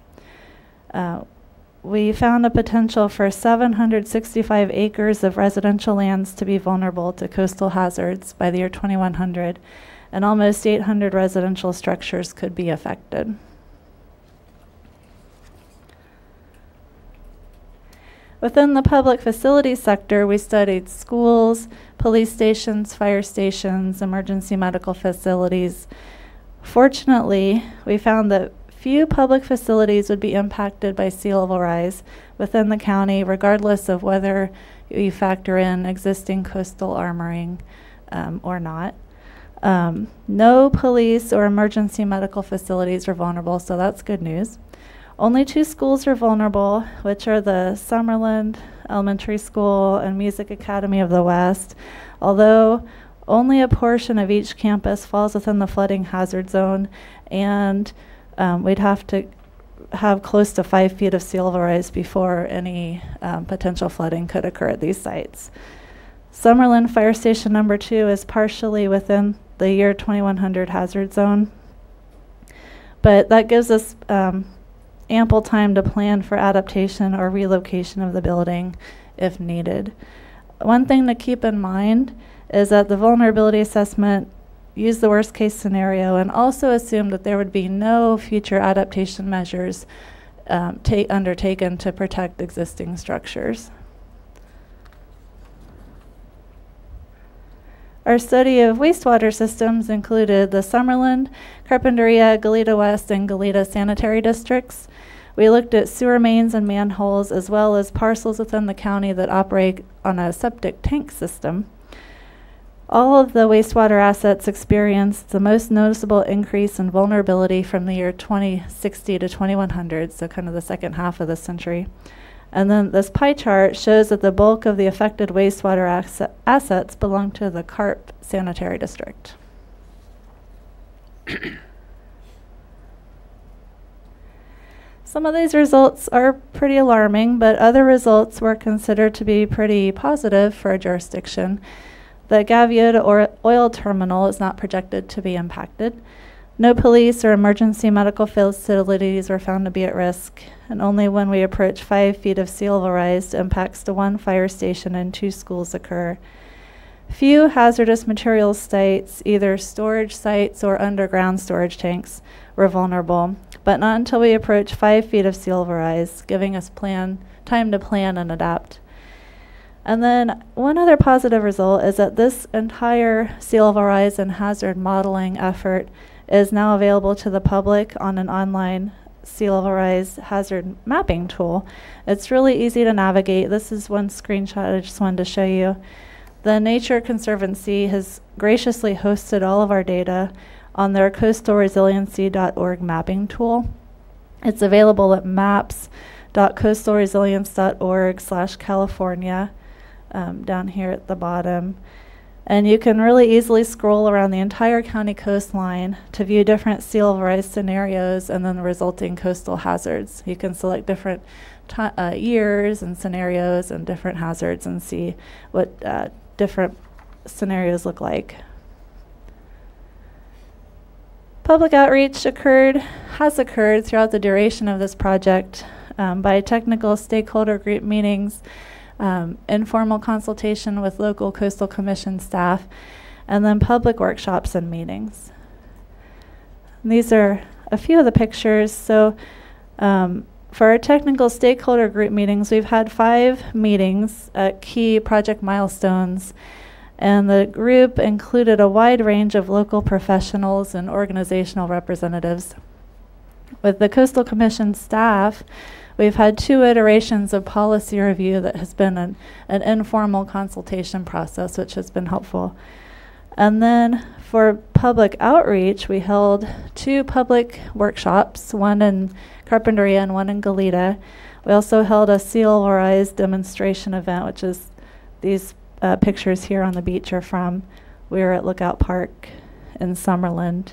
We found a potential for 765 acres of residential lands to be vulnerable to coastal hazards by the year 2100, and almost 800 residential structures could be affected. Within the public facilities sector, we studied schools, police stations, fire stations, emergency medical facilities. Fortunately, we found that few public facilities would be impacted by sea level rise within the county, regardless of whether you factor in existing coastal armoring or not. No police or emergency medical facilities are vulnerable, so that's good news. Only 2 schools are vulnerable, which are the Summerland Elementary School and Music Academy of the West, although only a portion of each campus falls within the flooding hazard zone, and we'd have to have close to 5 feet of sea level rise before any potential flooding could occur at these sites. Summerland Fire Station number 2 is partially within the year 2100 hazard zone, but that gives us ample time to plan for adaptation or relocation of the building if needed. One thing to keep in mind is that the vulnerability assessment used the worst case scenario and also assumed that there would be no future adaptation measures undertaken to protect existing structures. Our study of wastewater systems included the Summerland, Carpinteria, Goleta West, and Goleta sanitary districts. We looked at sewer mains and manholes, as well as parcels within the county that operate on a septic tank system. All of the wastewater assets experienced the most noticeable increase in vulnerability from the year 2060 to 2100, so kind of the second half of the century. And then this pie chart shows that the bulk of the affected wastewater assets belong to the Carp Sanitary District. Some of these results are pretty alarming, but other results were considered to be pretty positive for a jurisdiction. The Gaviota oil terminal is not projected to be impacted. No police or emergency medical facilities were found to be at risk, and only when we approach 5 feet of sea level rise impacts to 1 fire station and 2 schools occur. Few hazardous materials sites, either storage sites or underground storage tanks, were vulnerable, but not until we approach 5 feet of sea level rise, giving us time to plan and adapt. And then one other positive result is that this entire sea level rise and hazard modeling effort is now available to the public on an online sea level rise hazard mapping tool. It's really easy to navigate. This is one screenshot I just wanted to show you. The Nature Conservancy has graciously hosted all of our data on their coastalresiliency.org mapping tool. It's available at maps.coastalresilience.org/California down here at the bottom. And you can really easily scroll around the entire county coastline to view different sea level rise scenarios and then the resulting coastal hazards. You can select different years and scenarios and different hazards and see what different scenarios look like. Public outreach has occurred throughout the duration of this project by technical stakeholder group meetings, informal consultation with local coastal commission staff, and then public workshops and meetings. And these are a few of the pictures. So for our technical stakeholder group meetings, we've had 5 meetings at key project milestones, and the group included a wide range of local professionals and organizational representatives. With the Coastal Commission staff, we've had 2 iterations of policy review that has been an informal consultation process, which has been helpful. And then for public outreach, we held 2 public workshops, one in Carpinteria and one in Goleta. We also held a sea level rise demonstration event, which is these pictures here on the beach are from. We were at Lookout Park in Summerland.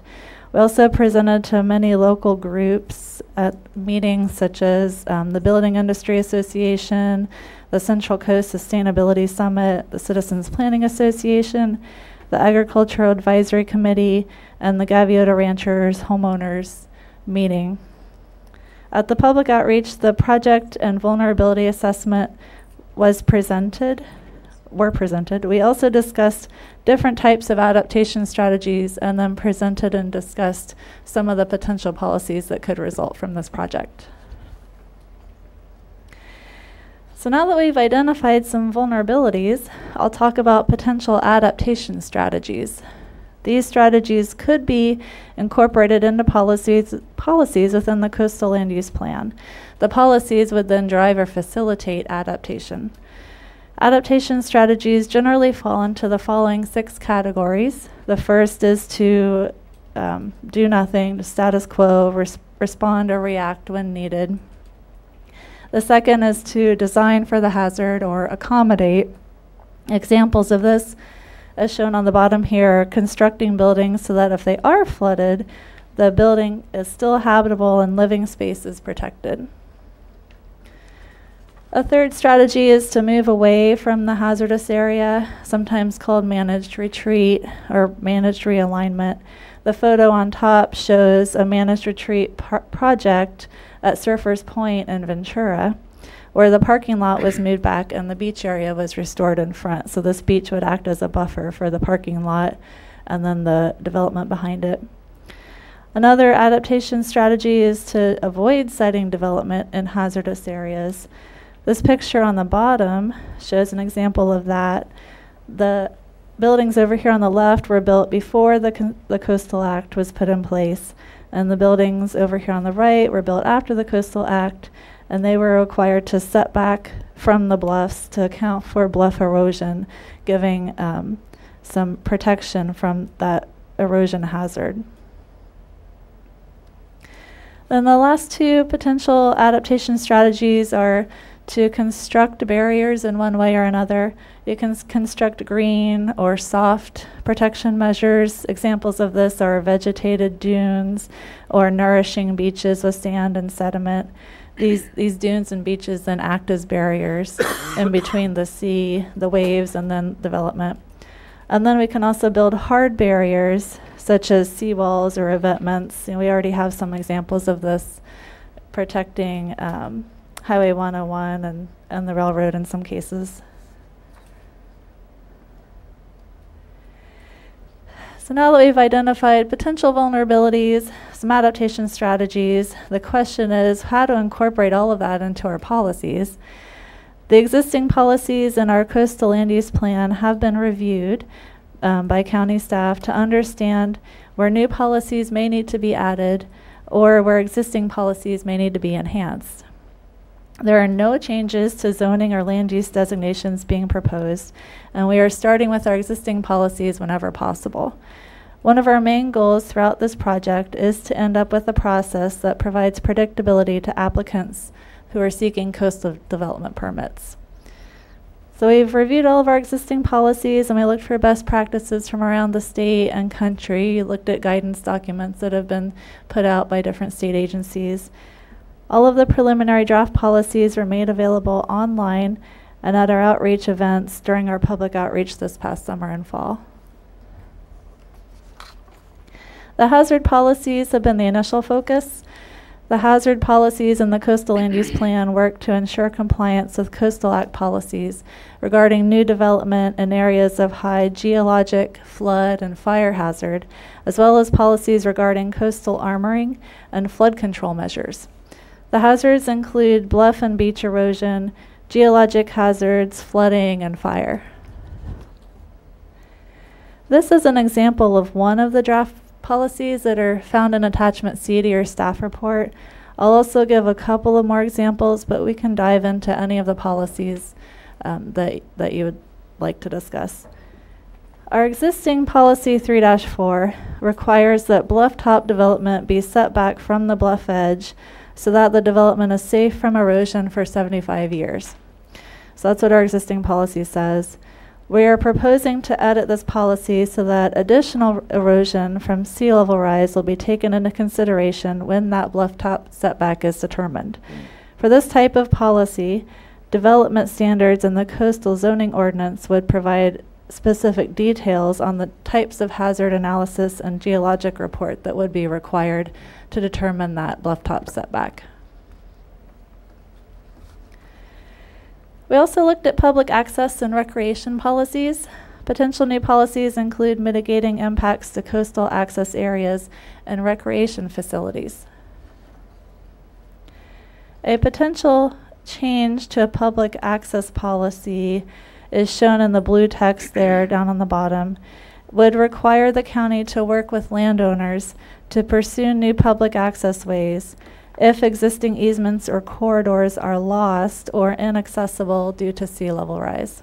We also presented to many local groups at meetings such as the Building Industry Association, the Central Coast Sustainability Summit, the Citizens Planning Association, the Agricultural Advisory Committee, and the Gaviota Ranchers Homeowners meeting. At the public outreach, the project and vulnerability assessment were presented. We also discussed different types of adaptation strategies and then presented and discussed some of the potential policies that could result from this project. So now that we've identified some vulnerabilities, I'll talk about potential adaptation strategies. These strategies could be incorporated into policies within the Coastal Land Use Plan. The policies would then drive or facilitate adaptation. Adaptation strategies generally fall into the following 6 categories. The first is to do nothing, to status quo, respond or react when needed. The second is to design for the hazard or accommodate. Examples of this, as shown on the bottom here, are constructing buildings so that if they are flooded, the building is still habitable and living space is protected. A third strategy is to move away from the hazardous area, sometimes called managed retreat or managed realignment. The photo on top shows a managed retreat project at Surfers Point in Ventura, where the parking lot was moved back and the beach area was restored in front. So this beach would act as a buffer for the parking lot and then the development behind it. Another adaptation strategy is to avoid siting development in hazardous areas. This picture on the bottom shows an example of that. The buildings over here on the left were built before the Coastal Act was put in place, and the buildings over here on the right were built after the Coastal Act, and they were required to set back from the bluffs to account for bluff erosion, giving some protection from that erosion hazard. Then the last 2 potential adaptation strategies are to construct barriers in one way or another. You can construct green or soft protection measures. Examples of this are vegetated dunes or nourishing beaches with sand and sediment. These dunes and beaches then act as barriers in between the sea, the waves, and then development. And then we can also build hard barriers, such as seawalls or revetments. And we already have some examples of this, protecting Highway 101 and the railroad in some cases. So now that we've identified potential vulnerabilities, some adaptation strategies, the question is how to incorporate all of that into our policies. The existing policies in our coastal land use plan have been reviewed by county staff to understand where new policies may need to be added or where existing policies may need to be enhanced. There are no changes to zoning or land use designations being proposed, and we are starting with our existing policies whenever possible. One of our main goals throughout this project is to end up with a process that provides predictability to applicants who are seeking coastal development permits. So we've reviewed all of our existing policies, and we looked for best practices from around the state and country, looked at guidance documents that have been put out by different state agencies. All of the preliminary draft policies were made available online and at our outreach events during our public outreach this past summer and fall. The hazard policies have been the initial focus. The hazard policies in the Coastal Land Use Plan work to ensure compliance with Coastal Act policies regarding new development in areas of high geologic, flood, and fire hazard, as well as policies regarding coastal armoring and flood control measures. The hazards include bluff and beach erosion, geologic hazards, flooding, and fire. This is an example of one of the draft policies that are found in Attachment C to your staff report. I'll also give a couple of more examples, but we can dive into any of the policies that you would like to discuss. Our existing policy 3-4 requires that bluff top development be set back from the bluff edge so that the development is safe from erosion for 75 years. So that's what our existing policy says. We are proposing to edit this policy so that additional erosion from sea level rise will be taken into consideration when that bluff top setback is determined. For this type of policy, development standards in the coastal zoning ordinance would provide specific details on the types of hazard analysis and geologic report that would be required to determine that bluff top setback. We also looked at public access and recreation policies. Potential new policies include mitigating impacts to coastal access areas and recreation facilities. A potential change to a public access policy is shown in the blue text there down on the bottom, would require the county to work with landowners to pursue new public access ways if existing easements or corridors are lost or inaccessible due to sea level rise.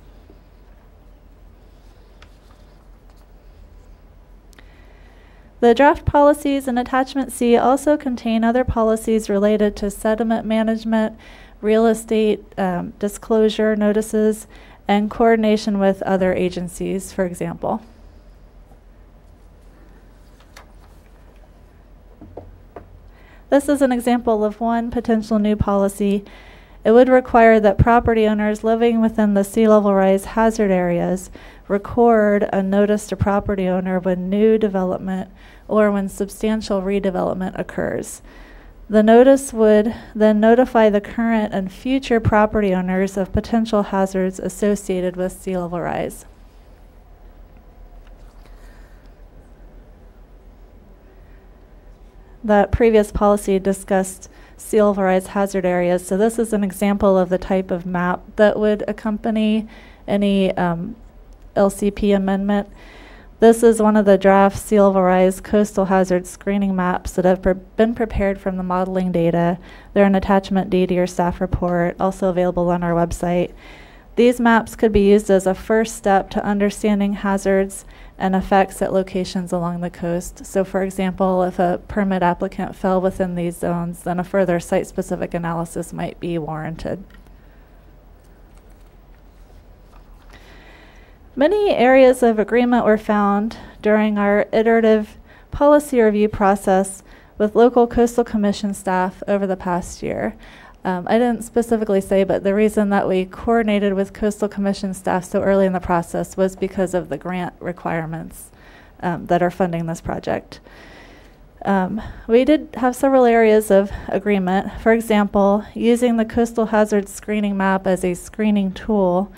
The draft policies in Attachment C also contain other policies related to sediment management, real estate disclosure notices, and coordination with other agencies, for example. This is an example of one potential new policy. It would require that property owners living within the sea level rise hazard areas record a notice to property owner when new development or when substantial redevelopment occurs. The notice would then notify the current and future property owners of potential hazards associated with sea level rise. The previous policy discussed sea level rise hazard areas, so this is an example of the type of map that would accompany any LCP amendment. This is one of the draft sea level rise coastal hazard screening maps that have been prepared from the modeling data. They're an Attachment D to your staff report, also available on our website. These maps could be used as a first step to understanding hazards and effects at locations along the coast. So for example, if a permit applicant fell within these zones, then a further site-specific analysis might be warranted. Many areas of agreement were found during our iterative policy review process with local coastal commission staff over the past year. I didn't specifically say, but the reason that we coordinated with Coastal Commission staff so early in the process was because of the grant requirements that are funding this project. We did have several areas of agreement. For example, using the coastal hazard screening map as a screening tool,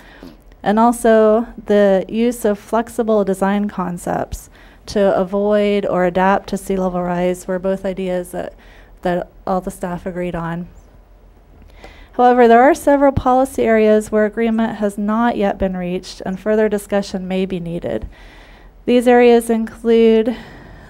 and also the use of flexible design concepts to avoid or adapt to sea level rise were both ideas that all the staff agreed on. However, there are several policy areas where agreement has not yet been reached and further discussion may be needed. These areas include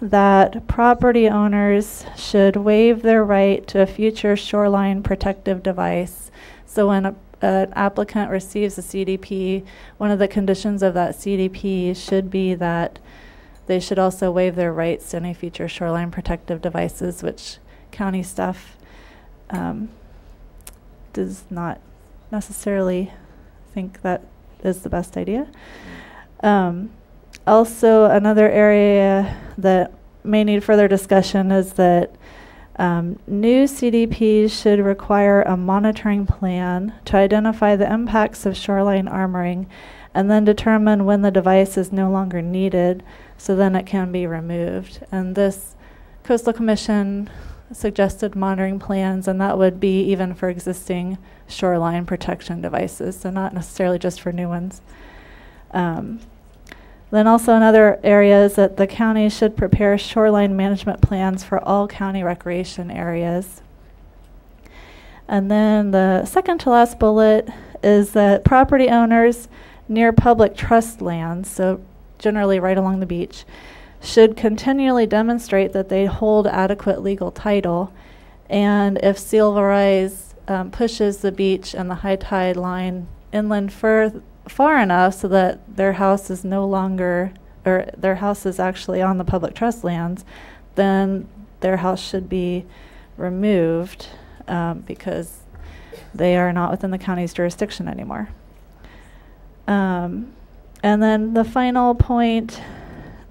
that property owners should waive their right to a future shoreline protective device. So when an applicant receives a CDP, one of the conditions of that CDP should be that they should also waive their rights to any future shoreline protective devices, which county staff does not necessarily think that is the best idea. Also, another area that may need further discussion is that new CDPs should require a monitoring plan to identify the impacts of shoreline armoring and then determine when the device is no longer needed, so then it can be removed. And this Coastal Commission suggested monitoring plans, and that would be even for existing shoreline protection devices, so not necessarily just for new ones. Then also another area is that the county should prepare shoreline management plans for all county recreation areas. And then the second to last bullet is that property owners near public trust lands, so generally right along the beach, should continually demonstrate that they hold adequate legal title. And if sea level rise pushes the beach and the high tide line inland far enough so that their house is no longer, or their house is actually on the public trust lands, then their house should be removed because they are not within the county's jurisdiction anymore. And then the final point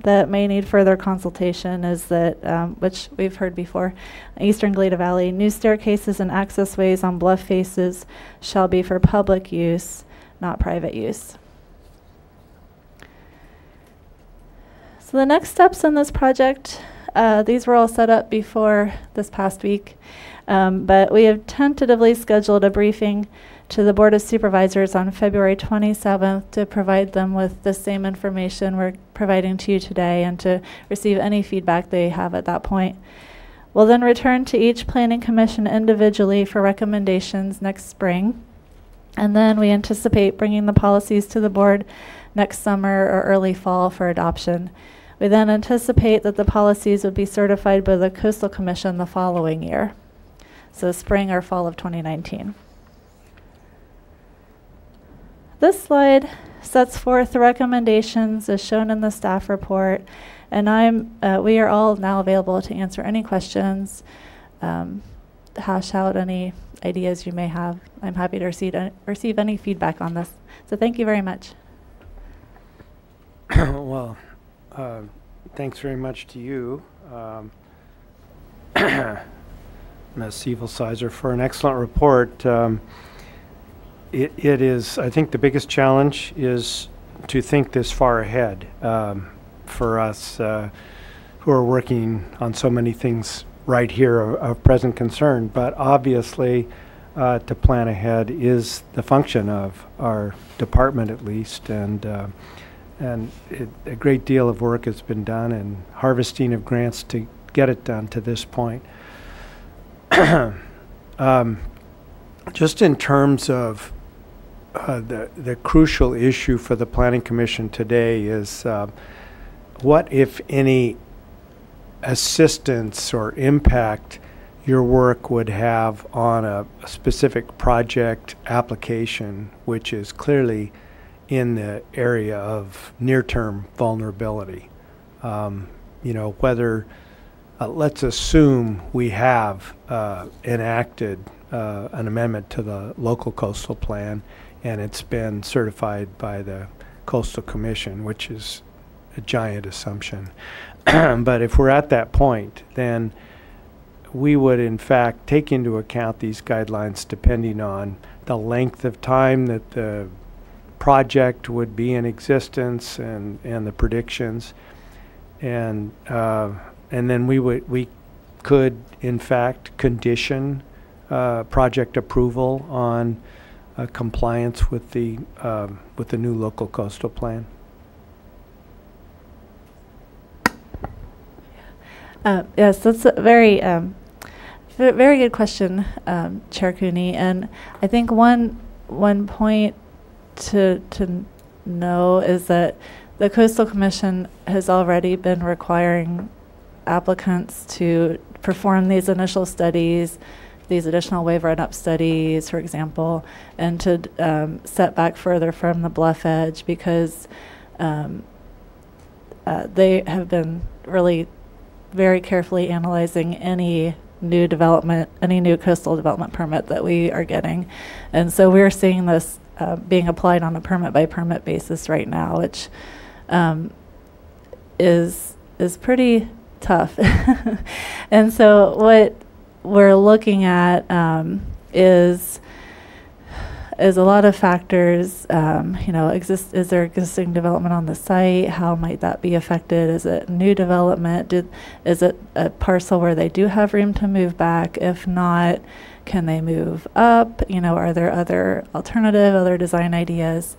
that may need further consultation is that, which we've heard before, Eastern Galeta Valley, new staircases and access ways on bluff faces shall be for public use, not private use. So the next steps in this project, these were all set up before this past week, but we have tentatively scheduled a briefing to the Board of Supervisors on February 27th to provide them with the same information we're providing to you today and to receive any feedback they have at that point. We'll then return to each Planning Commission individually for recommendations next spring. And then we anticipate bringing the policies to the board next summer or early fall for adoption. We then anticipate that the policies would be certified by the Coastal Commission the following year, so spring or fall of 2019. This slide sets forth the recommendations as shown in the staff report, and we are all now available to answer any questions, hash out any ideas you may have. I'm happy to receive any feedback on this. So thank you very much. Well, thanks very much to you, Ms. Sievelsizer, for an excellent report. It is, I think the biggest challenge is to think this far ahead for us who are working on so many things right here of present concern. But obviously, to plan ahead is the function of our department, at least, and a great deal of work has been done and harvesting of grants to get it done to this point. Just in terms of the crucial issue for the Planning Commission today is what, if any, assistance or impact your work would have on a specific project application, which is clearly in the area of near-term vulnerability. You know, whether, let's assume we have enacted an amendment to the local coastal plan and it's been certified by the Coastal Commission, which is a giant assumption. But if we're at that point, then we would in fact take into account these guidelines depending on the length of time that the project would be in existence and the predictions. And then we could in fact condition project approval on compliance with the new local coastal plan. Yes, that's a very very good question, Chair Cooney. And I think one point to know is that the Coastal Commission has already been requiring applicants to perform these initial studies, these additional wave run-up studies, for example, and to set back further from the bluff edge, because they have been really very carefully analyzing any new development, any new coastal development permit that we are getting. And so we're seeing this being applied on a permit by permit basis right now, which is pretty tough. And so what we're looking at is a lot of factors. Is there existing development on the site? How might that be affected? Is it new development? Is it a parcel where they do have room to move back? If not, can they move up? Are there other design ideas?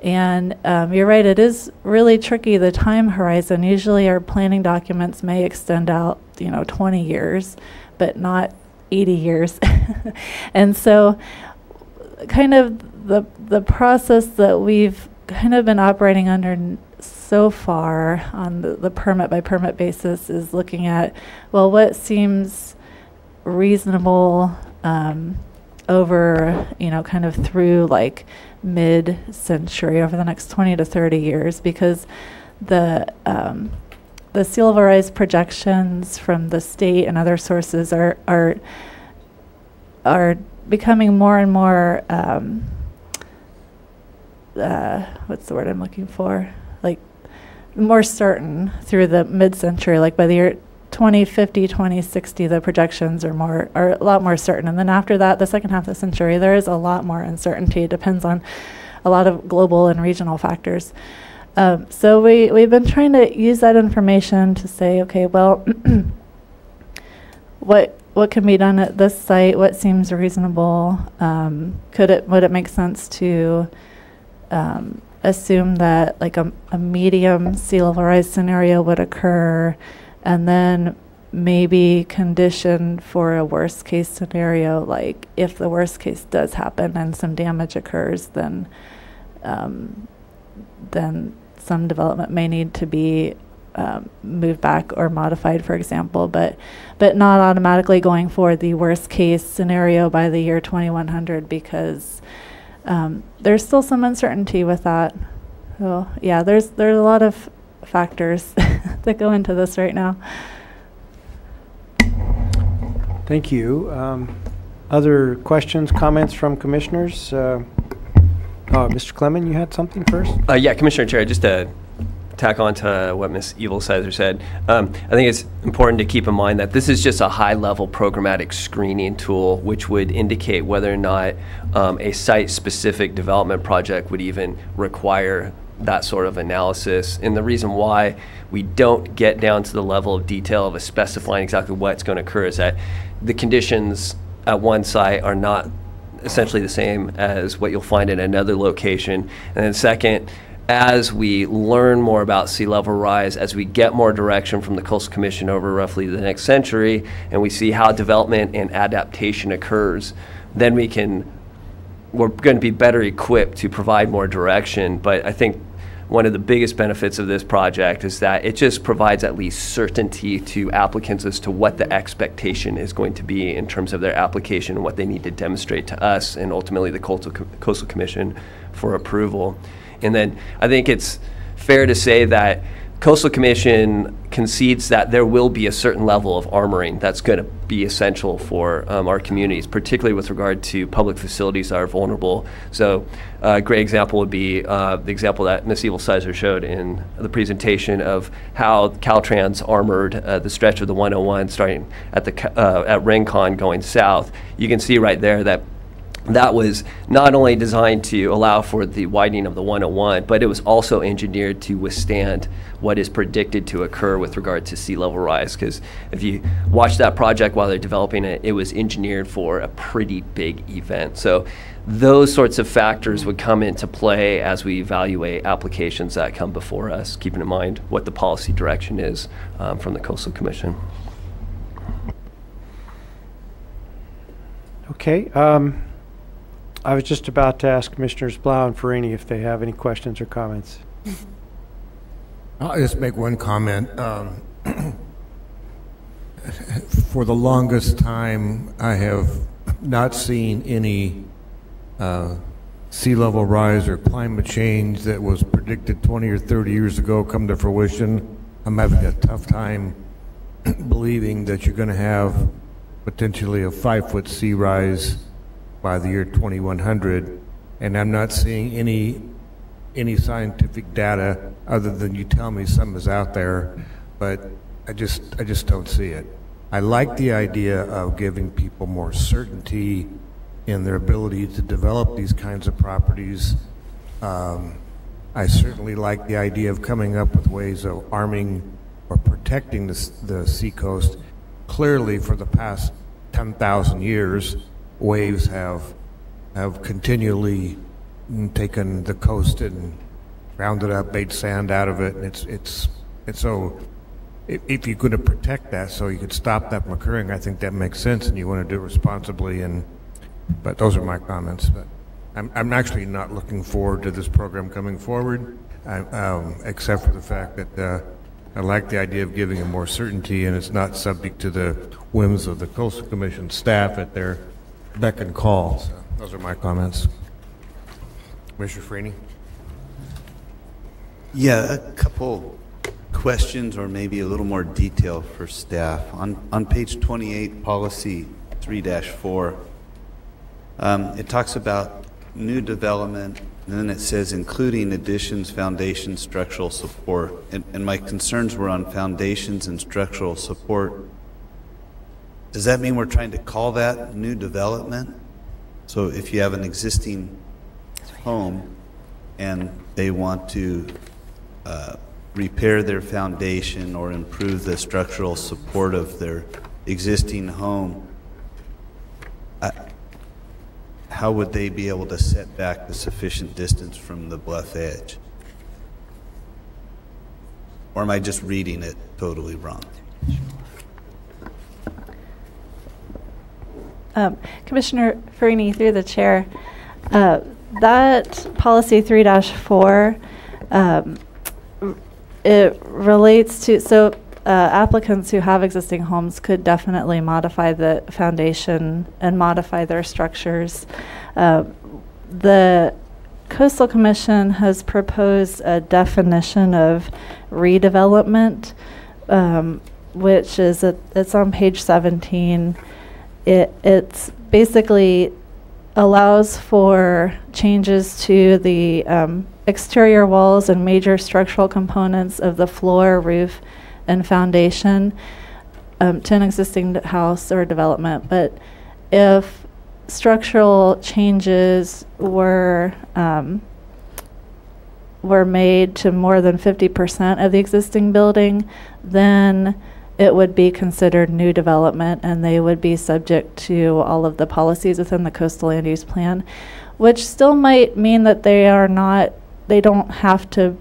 And you're right, it is really tricky, the time horizon. Usually our planning documents may extend out, 20 years, but not 80 years. And so kind of the process that we've kind of been operating under so far on the permit by permit basis is looking at, well, what seems reasonable over, kind of through like mid-century, over the next 20 to 30 years, because the sea level rise projections from the state and other sources are becoming more and more what's the word I'm looking for? Like more certain through the mid-century. Like by the year 2050, 2060, the projections are a lot more certain. And then after that, the second half of the century, there is a lot more uncertainty. It depends on a lot of global and regional factors. So we've been trying to use that information to say, okay, well, what can be done at this site? What seems reasonable? Would it make sense to assume that like a medium sea level rise scenario would occur, and then maybe condition for a worst case scenario, like if the worst case does happen and some damage occurs, then some development may need to be moved back or modified, for example, but not automatically going for the worst case scenario by the year 2100, because there's still some uncertainty with that. So yeah, there's a lot of factors that go into this right now. Thank you. Other questions, comments from commissioners? Mr. Clement, you had something first? Yeah, Commissioner Chair, just to tack on to what Ms. Evilsizer said, I think it's important to keep in mind that this is just a high-level programmatic screening tool, which would indicate whether or not a site-specific development project would even require that sort of analysis. And the reason why we don't get down to the level of detail of specifying exactly what's going to occur is that the conditions at one site are not essentially the same as what you'll find in another location. And then second, as we learn more about sea level rise, as we get more direction from the Coastal Commission over roughly the next century, and we see how development and adaptation occurs, then we're going to be better equipped to provide more direction. But I think one of the biggest benefits of this project is that it just provides at least certainty to applicants as to what the expectation is going to be in terms of their application and what they need to demonstrate to us and ultimately the Coastal Commission for approval. And then I think it's fair to say that Coastal Commission concedes that there will be a certain level of armoring that's going to be essential for our communities, particularly with regard to public facilities that are vulnerable. So a great example would be the example that Ms. Evil Sizer showed in the presentation of how Caltrans armored the stretch of the 101 starting at at Rincon going south. You can see right there that that was not only designed to allow for the widening of the 101, but it was also engineered to withstand what is predicted to occur with regard to sea level rise. Because if you watch that project while they're developing it, it was engineered for a pretty big event. So those sorts of factors would come into play as we evaluate applications that come before us, keeping in mind what the policy direction is from the Coastal Commission. Okay. I was just about to ask Commissioners Blau and Farini if they have any questions or comments. I'll just make one comment. For the longest time, I have not seen any sea level rise or climate change that was predicted 20 or 30 years ago come to fruition. I'm having a tough time believing that you're going to have potentially a 5-foot sea rise by the year 2100, and I'm not seeing any scientific data other than you tell me some is out there, but I just don't see it. I like the idea of giving people more certainty in their ability to develop these kinds of properties. I certainly like the idea of coming up with ways of arming or protecting the seacoast. Clearly, for the past 10,000 years, waves have continually taken the coast and rounded up, made sand out of it. It's so if you're going to protect that so you could stop that from occurring, I think that makes sense, and you want to do it responsibly. But those are my comments. But I'm actually not looking forward to this program coming forward, except for the fact that I like the idea of giving them more certainty, and it's not subject to the whims of the Coastal Commission staff at their beck and call. So those are my comments. Commissioner Freeney? Yeah, a couple questions or maybe a little more detail for staff. On page 28, policy 3-4, it talks about new development, and then it says including additions, foundations, structural support. And my concerns were on foundations and structural support. Does that mean we're trying to call that new development? So if you have an existing home and they want to repair their foundation or improve the structural support of their existing home, how would they be able to set back the sufficient distance from the bluff edge? Or am I just reading it totally wrong? Commissioner Farini, through the chair, that policy 3-4, it relates to, so applicants who have existing homes could definitely modify the foundation and modify their structures. The Coastal Commission has proposed a definition of redevelopment, which is, it's on page 17. It's basically allows for changes to the exterior walls and major structural components of the floor, roof, and foundation to an existing house or development. But if structural changes were made to more than 50% of the existing building, then it would be considered new development, and they would be subject to all of the policies within the coastal land use plan, which still might mean that they don't have to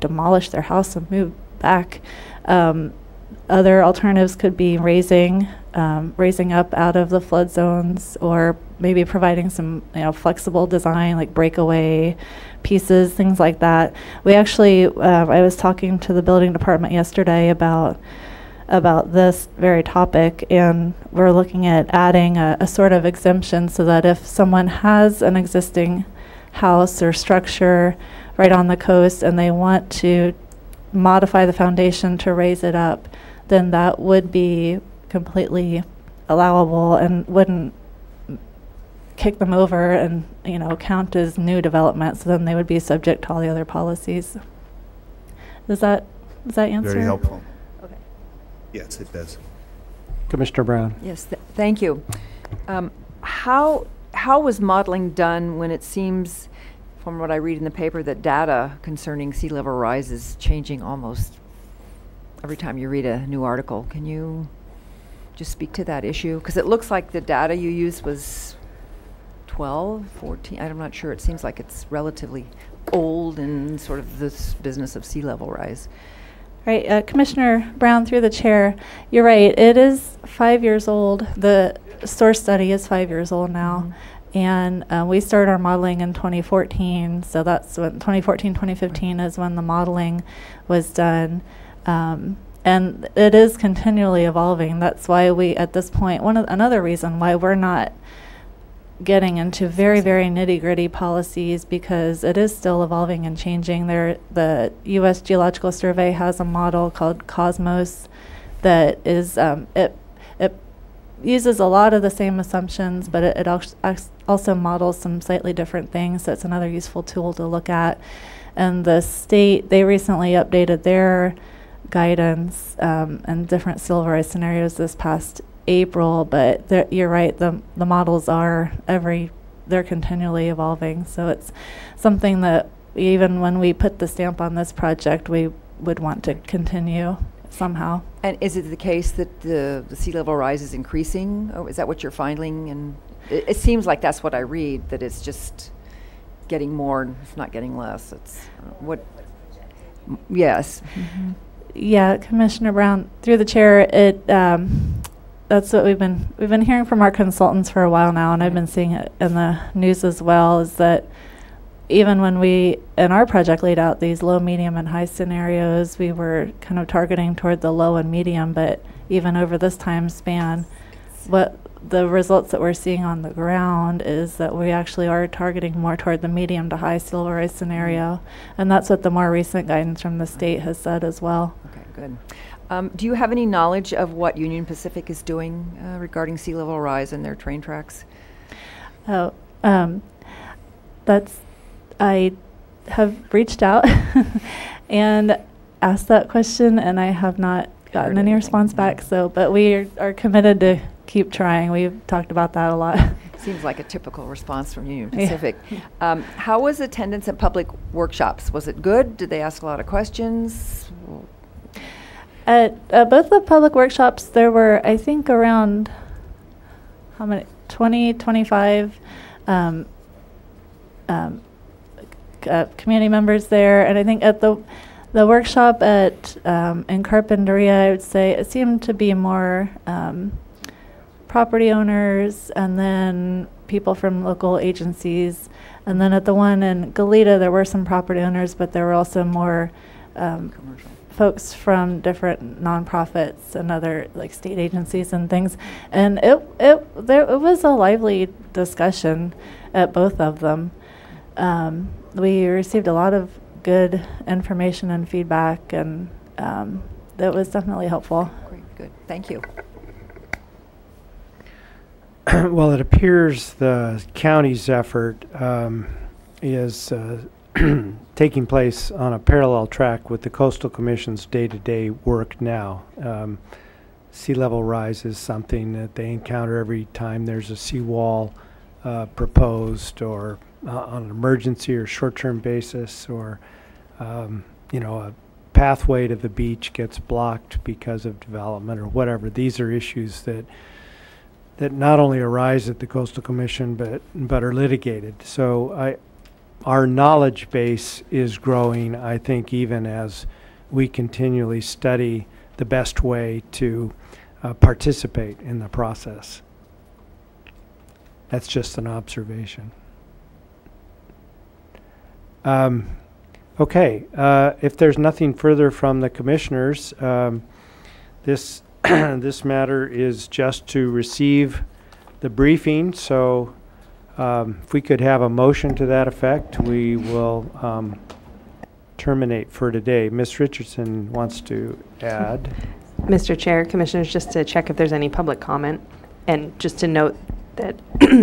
demolish their house and move back. Other alternatives could be raising up out of the flood zones, or maybe providing some flexible design like breakaway pieces, things like that. We actually, I was talking to the building department yesterday about this very topic, and we're looking at adding a sort of exemption so that if someone has an existing house or structure right on the coast and they want to modify the foundation to raise it up, then that would be completely allowable and wouldn't kick them over and, you know, count as new development. So then they would be subject to all the other policies. Does that answer? Very helpful. Okay. Yes, it does. Commissioner Brown. Yes, thank you. How was modeling done when it seems, from what I read in the paper, that data concerning sea level rise is changing almost every time you read a new article? Can you just speak to that issue? Because it looks like the data you used was 12, 14, I'm not sure. It seems like it's relatively old in sort of this business of sea level rise. Right, Commissioner Brown, through the chair, you're right. It is 5 years old. The source study is 5 years old now. And we started our modeling in 2014, so that's when 2014, 2015 is when the modeling was done. And it is continually evolving. That's why we, at this point, another reason why we're not getting into very, very nitty-gritty policies, because it is still evolving and changing. The U.S. Geological Survey has a model called Cosmos that is, it uses a lot of the same assumptions, but it also models some slightly different things, so it's another useful tool to look at. And the state, they recently updated their guidance and different sea level rise scenarios this past April, but you're right, the models are they're continually evolving, so it's something that even when we put the stamp on this project, we would want to continue somehow. And is it the case that the sea level rise is increasing? Oh, is that what you're finding? And it seems like that's what I read, that it's just getting more, it's not getting less. It's what? Yes. Mm-hmm. Yeah, Commissioner Brown, through the chair, that's what we've been hearing from our consultants for a while now, and I've been seeing it in the news as well, is that even when we, in our project, laid out these low, medium, and high scenarios, we were kind of targeting toward the low and medium, but even over this time span, what the results that we're seeing on the ground is that we actually are targeting more toward the medium to high sea level rise scenario, and that's what the more recent guidance from the state has said as well. Okay, good. Do you have any knowledge of what Union Pacific is doing regarding sea level rise and their train tracks? Oh, I have reached out and asked that question, and I have not gotten any response back. So, but we are committed to keep trying. We've talked about that a lot. Seems like a typical response from Union Pacific. Yeah. How was attendance at public workshops? Was it good? Did they ask a lot of questions? At both the public workshops, there were, I think, around, 20, 25 community members there. And I think at the workshop in Carpinteria, I would say it seemed to be more property owners and then people from local agencies. And then at the one in Goleta, there were some property owners, but there were also more commercial folks from different nonprofits and other like state agencies and things, and it was a lively discussion at both of them. We received a lot of good information and feedback, and that was definitely helpful. Great, good, thank you. Well, it appears the county's effort is taking place on a parallel track with the Coastal Commission's day-to-day work now. Sea level rise is something that they encounter every time there's a seawall proposed, or on an emergency or short-term basis, or a pathway to the beach gets blocked because of development or whatever. These are issues that not only arise at the Coastal Commission but are litigated. So our knowledge base is growing, I think, even as we continually study the best way to participate in the process. That's just an observation. Okay, if there's nothing further from the commissioners, this this matter is just to receive the briefing. So if we could have a motion to that effect, we will terminate for today. Ms. Richardson wants to add. Mr. Chair, Commissioners, just to check if there's any public comment, and just to note that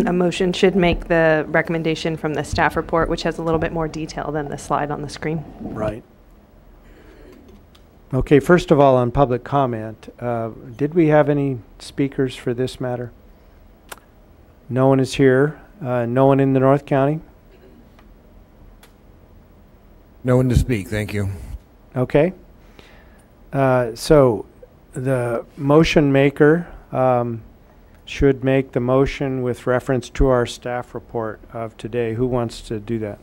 a motion should make the recommendation from the staff report, which has a little bit more detail than the slide on the screen. Right. Okay, first of all, on public comment, did we have any speakers for this matter? No one is here. No one in the North County? No one to speak, thank you. Okay. So the motion maker should make the motion with reference to our staff report of today. Who wants to do that?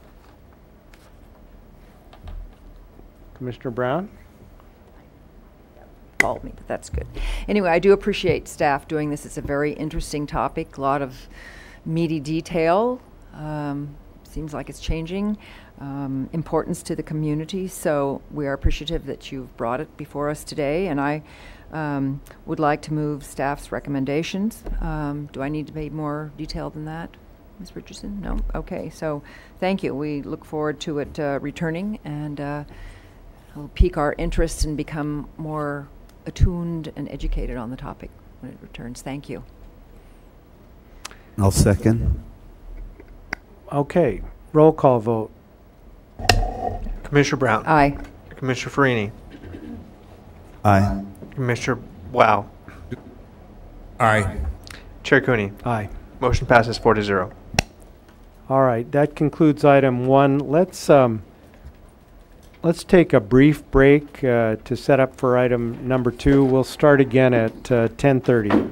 Commissioner Brown? Called me, but that's good. Anyway, I do appreciate staff doing this. It's a very interesting topic, a lot of meaty detail. Seems like it's changing. Importance to the community, so we are appreciative that you've brought it before us today, and I would like to move staff's recommendations. Do I need to be more detailed than that, Ms. Richardson? No? Okay, so thank you. We look forward to it returning, and it'll pique our interest and become more attuned and educated on the topic when it returns. Thank you. I'll second. Okay, roll call vote. Commissioner Brown. Aye. Commissioner Farini. Aye. Commissioner Wow. Aye. Chair Cooney. Aye. Motion passes 4-0. All right, that concludes item 1. Let's take a brief break to set up for item number 2. We'll start again at 10:30.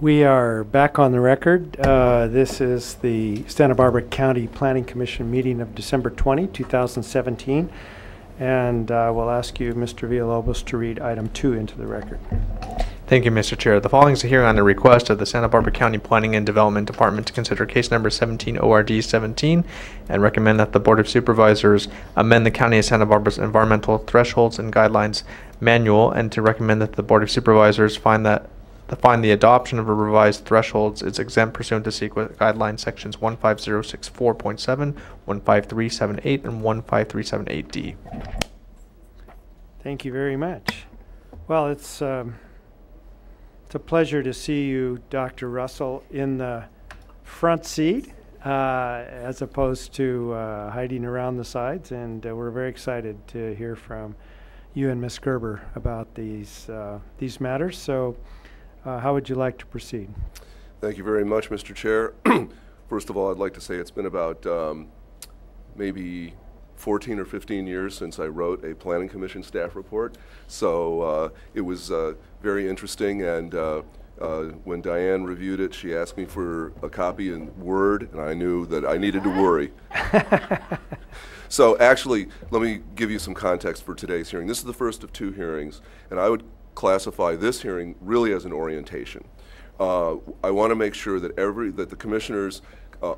We are back on the record. This is the Santa Barbara County Planning Commission meeting of December 20, 2017. And we'll ask you, Mr. Villalobos, to read item 2 into the record. Thank you, Mr. Chair. The following is a hearing on the request of the Santa Barbara County Planning and Development Department to consider case number 17 ORD 17 and recommend that the Board of Supervisors amend the County of Santa Barbara's Environmental Thresholds and Guidelines Manual, and to recommend that the Board of Supervisors find the adoption of a revised thresholds is exempt pursuant to CEQA guidelines sections 15064.7, 15378, and 15378D. Thank you very much. Well, it's a pleasure to see you, Dr. Russell, in the front seat as opposed to hiding around the sides, and we're very excited to hear from you and Ms. Gerber about these matters. So how would you like to proceed? Thank you very much, Mr. Chair. First of all, I'd like to say it's been about maybe 14 or 15 years since I wrote a Planning Commission staff report. So it was very interesting, and when Diane reviewed it, she asked me for a copy in Word, and I knew that I needed to worry. So actually, let me give you some context for today's hearing. This is the first of 2 hearings, and I would classify this hearing really as an orientation. I want to make sure that the commissioners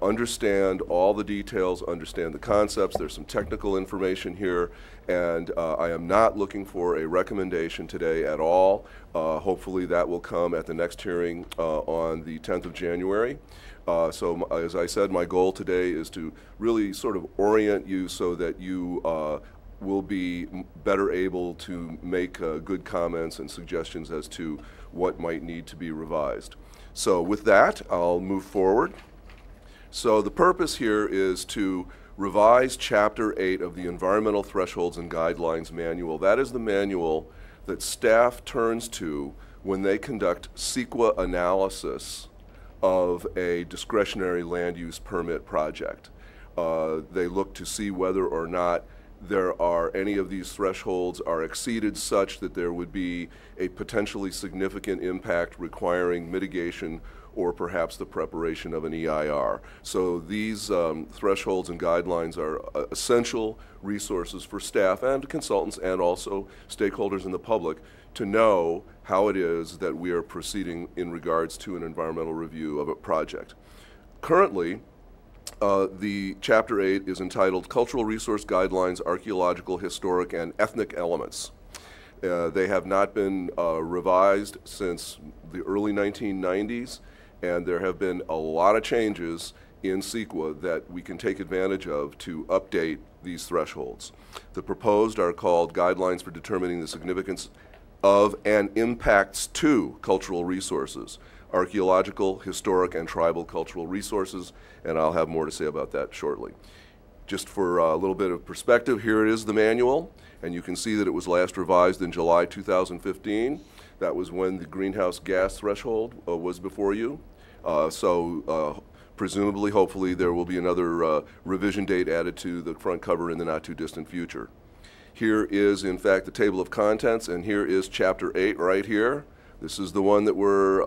understand all the details, understand the concepts. There's some technical information here, and I am not looking for a recommendation today at all. Hopefully that will come at the next hearing on the 10th of January. So as I said, my goal today is to really sort of orient you so that you will be better able to make good comments and suggestions as to what might need to be revised. So with that, I'll move forward. So the purpose here is to revise Chapter 8 of the Environmental Thresholds and Guidelines Manual. That is the manual that staff turns to when they conduct CEQA analysis of a discretionary land use permit project. They look to see whether or not there are any of these thresholds are exceeded such that there would be a potentially significant impact requiring mitigation or perhaps the preparation of an EIR. So these thresholds and guidelines are essential resources for staff and consultants and also stakeholders in the public to know how it is that we are proceeding in regards to an environmental review of a project. Currently, the Chapter 8 is entitled Cultural Resource Guidelines, Archaeological, Historic, and Ethnic Elements. They have not been revised since the early 1990s, and there have been a lot of changes in CEQA that we can take advantage of to update these thresholds. The proposed are called Guidelines for Determining the Significance of and Impacts to Cultural Resources, Archaeological, Historic, and Tribal Cultural Resources, and I'll have more to say about that shortly. Just for a little bit of perspective, here it is, the manual, and you can see that it was last revised in July 2015. That was when the greenhouse gas threshold was before you. Presumably, hopefully, there will be another revision date added to the front cover in the not too distant future. Here is, in fact, the table of contents, and here is Chapter 8 right here. This is the one that we're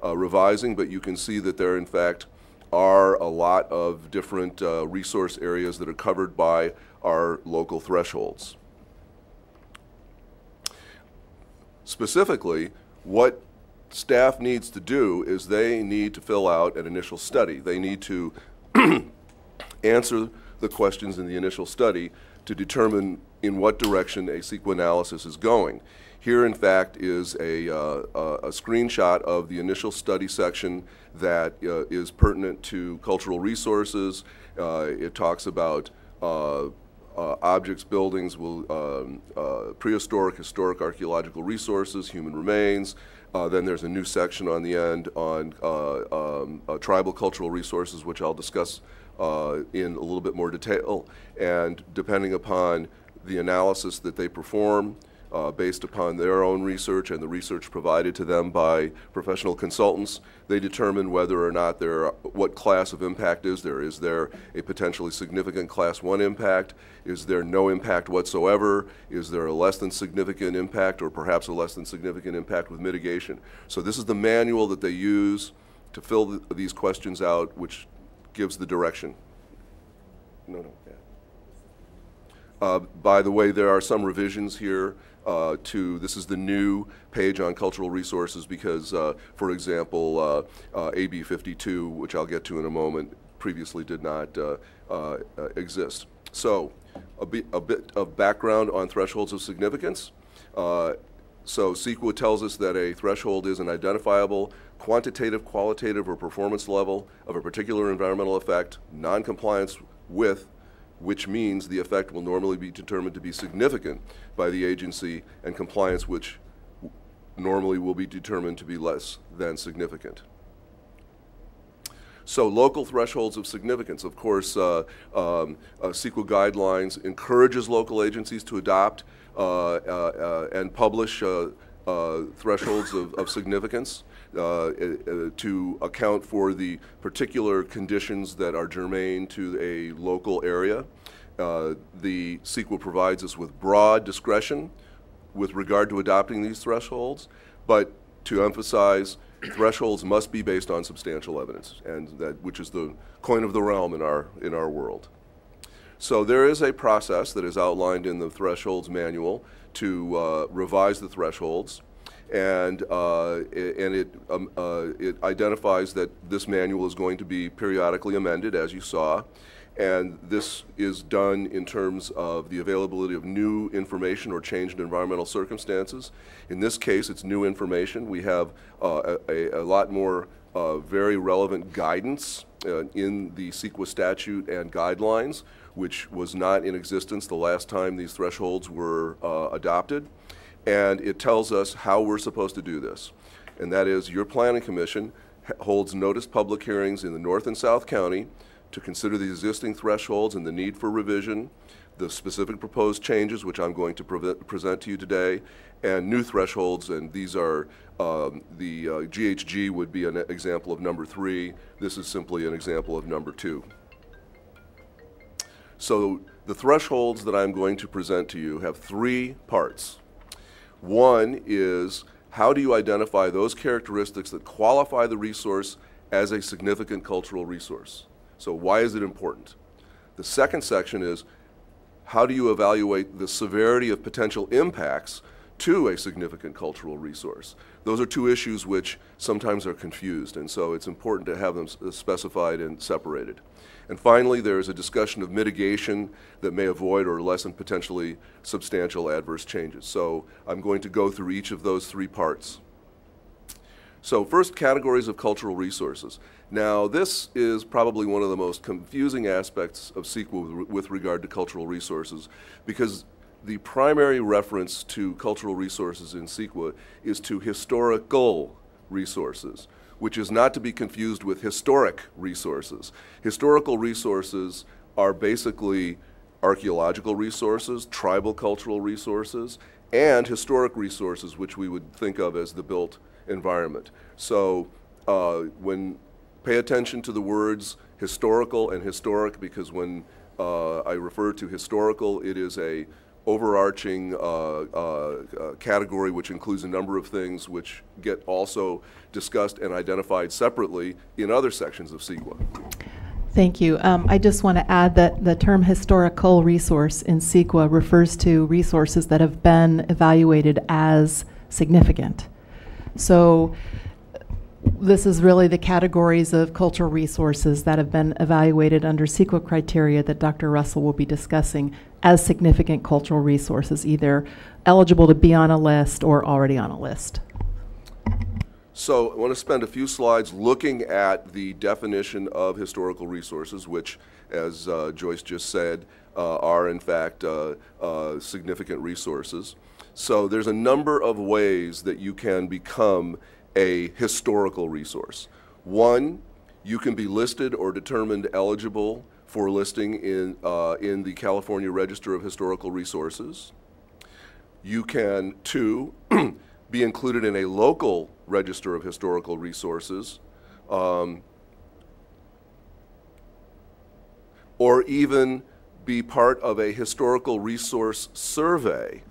revising, but you can see that there, in fact, are a lot of different resource areas that are covered by our local thresholds. Specifically, what staff needs to do is they need to fill out an initial study. They need to answer the questions in the initial study to determine in what direction a CEQA analysis is going. Here, in fact, is a screenshot of the initial study section that is pertinent to cultural resources. It talks about objects, buildings, prehistoric, historic, archaeological resources, human remains. Then there's a new section on the end on tribal cultural resources, which I'll discuss in a little bit more detail. And depending upon the analysis that they perform, based upon their own research and the research provided to them by professional consultants. They determine whether or not what class of impact is there. Is there a potentially significant class 1 impact? Is there no impact whatsoever? Is there a less than significant impact, or perhaps a less than significant impact with mitigation? So this is the manual that they use to fill these questions out, which gives the direction. By the way, there are some revisions here this is the new page on cultural resources because, for example, AB 52, which I'll get to in a moment, previously did not exist. So a bit of background on thresholds of significance. So CEQA tells us that a threshold is an identifiable quantitative, qualitative, or performance level of a particular environmental effect, non-compliance with which means the effect will normally be determined to be significant by the agency, and compliance which normally will be determined to be less than significant. So local thresholds of significance. Of course, CEQA guidelines encourages local agencies to adopt and publish thresholds of significance to account for the particular conditions that are germane to a local area. The CEQA provides us with broad discretion with regard to adopting these thresholds, but to emphasize, thresholds must be based on substantial evidence, and which is the coin of the realm in our world. So there is a process that is outlined in the thresholds manual to revise the thresholds, and it identifies that this manual is going to be periodically amended, as you saw, and this is done in terms of the availability of new information or changed environmental circumstances. In this case, it's new information. We have a lot more very relevant guidance in the CEQA statute and guidelines, which was not in existence the last time these thresholds were adopted. And it tells us how we're supposed to do this. And that is, your Planning Commission holds notice public hearings in the North and South County to consider the existing thresholds and the need for revision, the specific proposed changes, which I'm going to present to you today, and new thresholds, and these are the GHG would be an example of number 3. This is simply an example of number 2. So the thresholds that I'm going to present to you have 3 parts. One is, how do you identify those characteristics that qualify the resource as a significant cultural resource? So why is it important? The second section is, how do you evaluate the severity of potential impacts to a significant cultural resource? Those are 2 issues which sometimes are confused, and so it's important to have them specified and separated. And finally, there is a discussion of mitigation that may avoid or lessen potentially substantial adverse changes. So I'm going to go through each of those 3 parts. So first, categories of cultural resources. Now, this is probably one of the most confusing aspects of CEQA with regard to cultural resources, because the primary reference to cultural resources in CEQA is to historical resources, which is not to be confused with historic resources. Historical resources are basically archaeological resources, tribal cultural resources, and historic resources, which we would think of as the built environment. So pay attention to the words historical and historic, because when I refer to historical, it is a overarching category which includes a number of things which get also discussed and identified separately in other sections of CEQA. Thank you. I just want to add that the term historical resource in CEQA refers to resources that have been evaluated as significant. So this is really the categories of cultural resources that have been evaluated under CEQA criteria that Dr. Russell will be discussing as significant cultural resources, either eligible to be on a list or already on a list. So I want to spend a few slides looking at the definition of historical resources, which, as Joyce just said, are in fact significant resources. So there's a number of ways that you can become a historical resource. One, you can be listed or determined eligible for listing in the California Register of Historical Resources. You can, 2, be included in a local register of historical resources, or even be part of a historical resource survey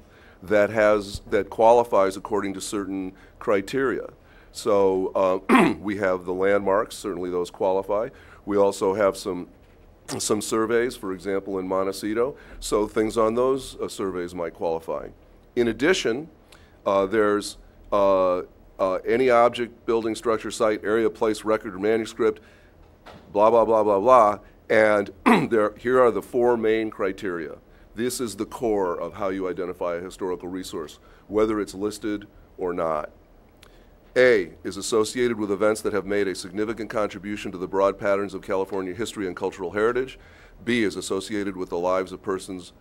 that qualifies according to certain criteria. So we have the landmarks, certainly those qualify. We also have some surveys, for example, in Montecito, so things on those surveys might qualify. In addition, there's any object, building, structure, site, area, place, record, or manuscript, blah, blah, blah, blah, blah, and here are the 4 main criteria. This is the core of how you identify a historical resource, whether it's listed or not. A, is associated with events that have made a significant contribution to the broad patterns of California history and cultural heritage. B, is associated with the lives of persons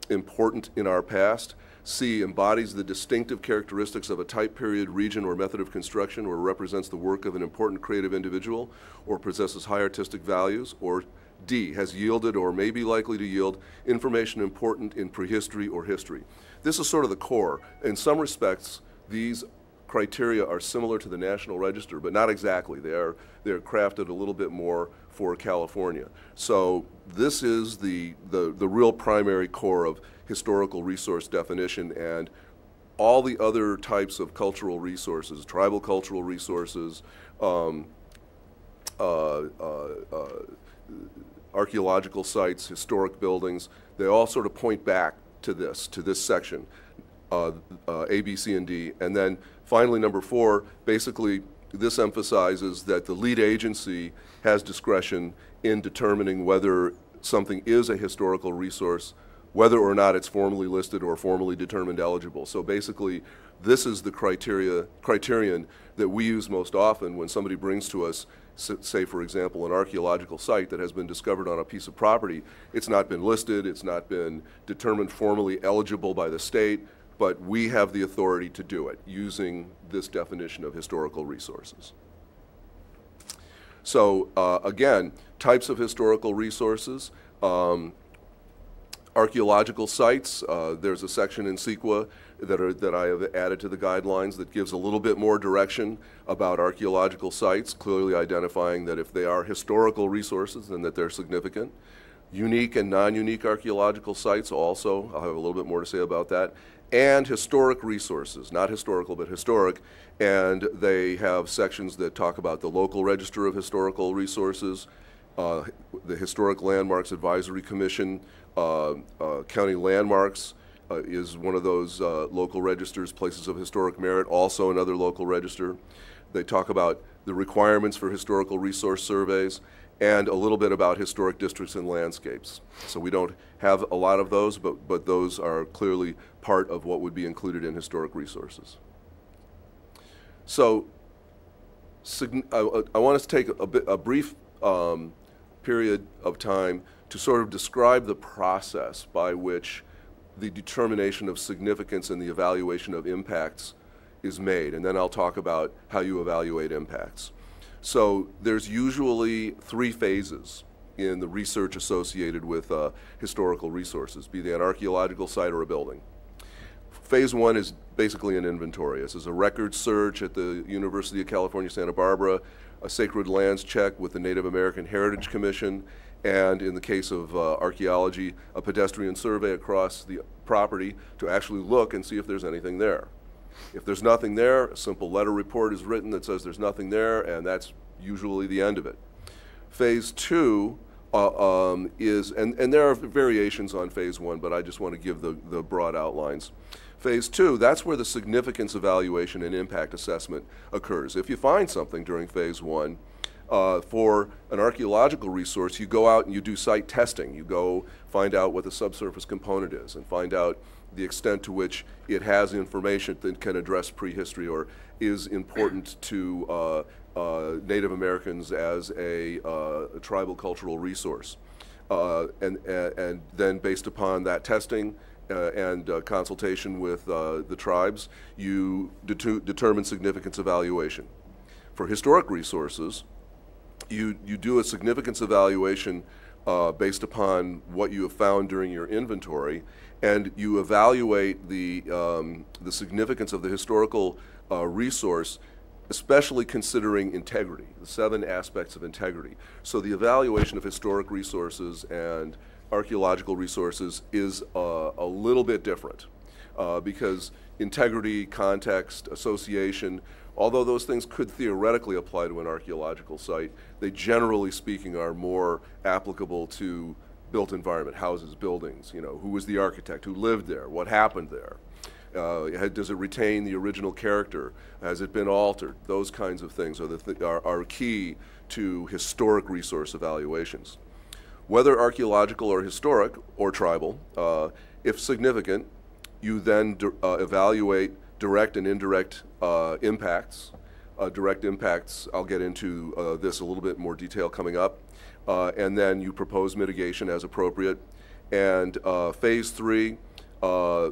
important in our past. C, embodies the distinctive characteristics of a type, period, region, or method of construction, or represents the work of an important creative individual, or possesses high artistic values. Or D, has yielded or may be likely to yield information important in prehistory or history. This is sort of the core. In some respects, these criteria are similar to the National Register, but not exactly. They're crafted a little bit more for California. So this is the real primary core of historical resource definition, and all the other types of cultural resources, tribal cultural resources, archaeological sites, historic buildings, they all sort of point back to this section, A, B, C, and D. And then finally, number 4, basically this emphasizes that the lead agency has discretion in determining whether something is a historical resource, whether or not it's formally listed or formally determined eligible. So basically, this is the criterion that we use most often when somebody brings to us, say, for example, an archaeological site that has been discovered on a piece of property. It's not been listed, it's not been determined formally eligible by the state, but we have the authority to do it using this definition of historical resources. So again, types of historical resources. Archaeological sites, there's a section in CEQA that I have added to the guidelines that gives a little bit more direction about archaeological sites, clearly identifying that if they are historical resources, then that they're significant. Unique and non-unique archaeological sites also, I'll have a little bit more to say about that. And historic resources, not historical but historic, and they have sections that talk about the local register of historical resources, the Historic Landmarks Advisory Commission, County Landmarks is one of those local registers, places of historic merit, also another local register. They talk about the requirements for historical resource surveys and a little bit about historic districts and landscapes. So we don't have a lot of those, but those are clearly part of what would be included in historic resources. So I want us to take a brief period of time to sort of describe the process by which the determination of significance and the evaluation of impacts is made, and then I'll talk about how you evaluate impacts. So there's usually 3 phases in the research associated with historical resources, be they an archaeological site or a building. Phase 1 is basically an inventory. This is a record search at the University of California, Santa Barbara, a sacred lands check with the Native American Heritage Commission, and in the case of archaeology, a pedestrian survey across the property to actually look and see if there's anything there. If there's nothing there, a simple letter report is written that says there's nothing there, and that's usually the end of it. Phase 2 is, and there are variations on phase 1, but I just want to give the broad outlines. Phase 2, that's where the significance evaluation and impact assessment occurs. If you find something during phase 1, for an archaeological resource, you go out and you do site testing. You go find out what the subsurface component is and find out the extent to which it has information that can address prehistory or is important to Native Americans as a tribal cultural resource. And then based upon that testing and consultation with the tribes, you determine significance evaluation. For historic resources, you do a significance evaluation based upon what you have found during your inventory, and you evaluate the significance of the historical resource, especially considering integrity, the 7 aspects of integrity. So the evaluation of historic resources and archaeological resources is a little bit different because integrity, context, association, although those things could theoretically apply to an archaeological site, they generally speaking are more applicable to built environment, houses, buildings, you know, who was the architect, who lived there, what happened there. Does it retain the original character? Has it been altered? Those kinds of things are key to historic resource evaluations. Whether archaeological or historic or tribal, if significant, you then evaluate direct and indirect impacts. Direct impacts, I'll get into this a little bit more detail coming up. And then you propose mitigation as appropriate. And phase 3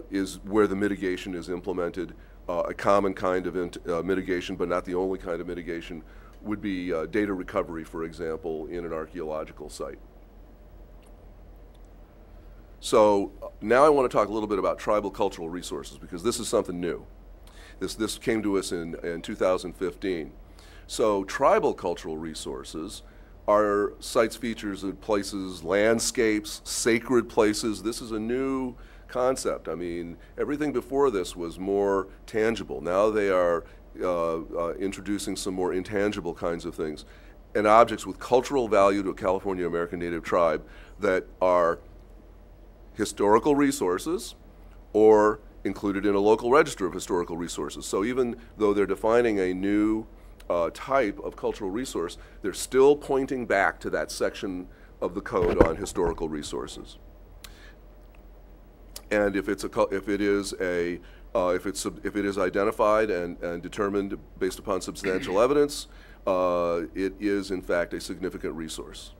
is where the mitigation is implemented. A common kind of mitigation, but not the only kind of mitigation, would be data recovery, for example, in an archaeological site. So now I want to talk a little bit about tribal cultural resources, because this is something new. This came to us in 2015. So tribal cultural resources are sites, features, and places, landscapes, sacred places. This is a new concept. I mean, everything before this was more tangible. Now they are introducing some more intangible kinds of things, and objects with cultural value to a California American Native tribe that are historical resources or included in a local register of historical resources. So even though they're defining a new type of cultural resource, they're still pointing back to that section of the code on historical resources. And if it is identified and determined based upon substantial evidence, it is in fact a significant resource.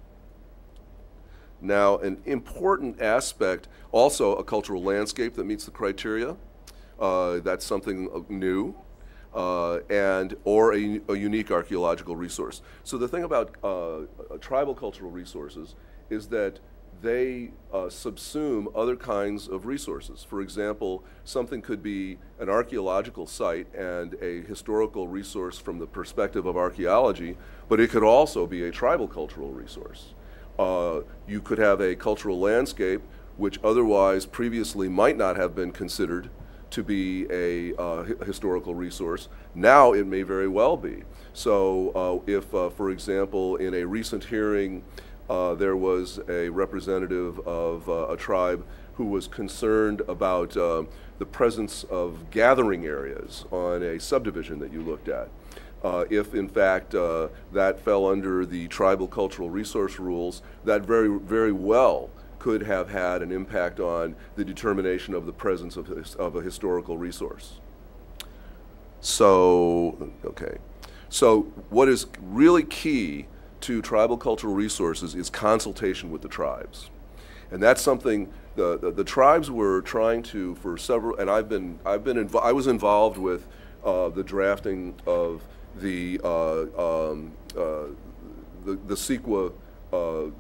Now, an important aspect, also a cultural landscape that meets the criteria. That's something new, or a unique archaeological resource. So the thing about tribal cultural resources is that they subsume other kinds of resources. For example, something could be an archaeological site and a historical resource from the perspective of archaeology, but it could also be a tribal cultural resource. You could have a cultural landscape which otherwise previously might not have been considered to be a historical resource. Now it may very well be. So if, for example, in a recent hearing, there was a representative of a tribe who was concerned about the presence of gathering areas on a subdivision that you looked at. If in fact that fell under the tribal cultural resource rules, that very well could have had an impact on the determination of the presence of a historical resource. So, okay. So what is really key to tribal cultural resources is consultation with the tribes. And that's something the tribes were trying to, for several, and I was involved with the drafting of the CEQA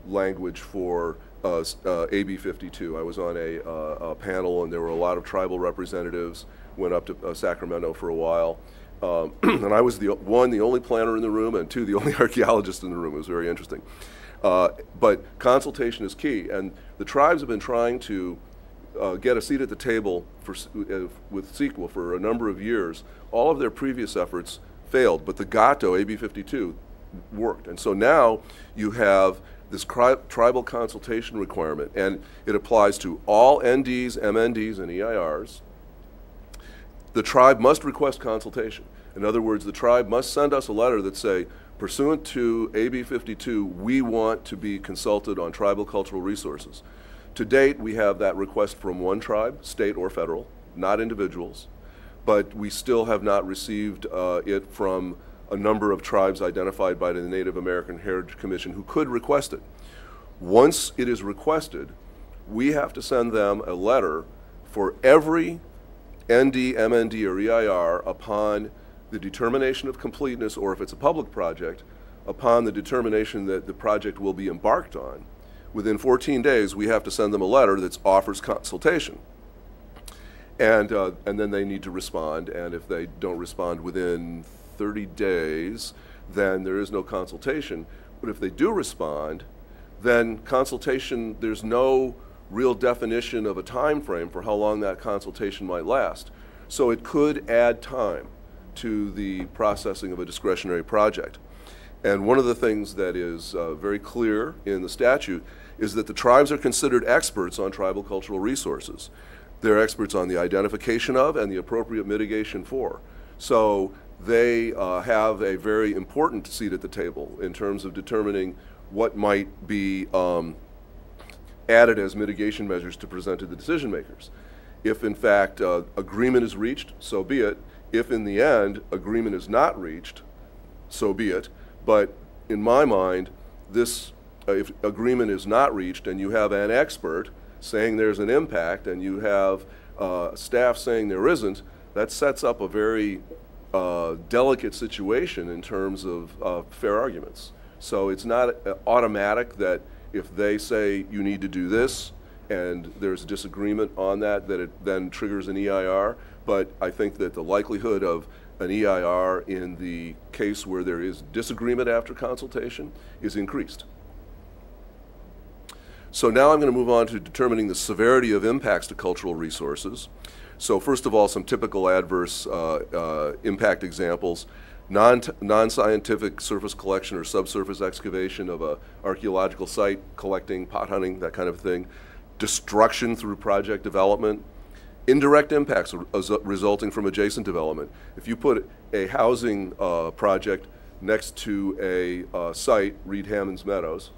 language for AB 52. I was on a panel, and there were a lot of tribal representatives, went up to Sacramento for a while. And I was the only planner in the room, and the only archaeologist in the room. It was very interesting. But consultation is key, and the tribes have been trying to get a seat at the table with CEQA for a number of years. All of their previous efforts failed, but the GATO, AB 52, worked. And so now you have this tribal consultation requirement, and it applies to all NDs, MNDs, and EIRs. The tribe must request consultation. In other words, the tribe must send us a letter that say, pursuant to AB 52, we want to be consulted on tribal cultural resources. To date, we have that request from one tribe, state or federal, not individuals, but we still have not received it from a number of tribes identified by the Native American Heritage Commission who could request it. Once it is requested, we have to send them a letter for every ND, MND, or EIR upon the determination of completeness, or if it's a public project, upon the determination that the project will be embarked on. within 14 days, we have to send them a letter that offers consultation. And then they need to respond, and if they don't respond within 30 days, then there is no consultation. But if they do respond, then consultation, there's no real definition of a time frame for how long that consultation might last. So it could add time to the processing of a discretionary project. And one of the things that is very clear in the statute is that the tribes are considered experts on tribal cultural resources. They're experts on the identification of and the appropriate mitigation for. So they have a very important seat at the table in terms of determining what might be added as mitigation measures to present to the decision makers. If in fact agreement is reached, so be it. If in the end agreement is not reached, so be it. But in my mind, this, if agreement is not reached and you have an expert saying there's an impact and you have staff saying there isn't, that sets up a very delicate situation in terms of fair arguments. So it's not automatic that if they say you need to do this and there's disagreement on that, that it then triggers an EIR. But I think that the likelihood of an EIR in the case where there is disagreement after consultation is increased. So now I'm going to move on to determining the severity of impacts to cultural resources. So first of all, some typical adverse impact examples. Non-scientific surface collection or subsurface excavation of a archaeological site, collecting, pot hunting, that kind of thing. Destruction through project development. Indirect impacts resulting from adjacent development. If you put a housing project next to a site, Reed Hammond's Meadows,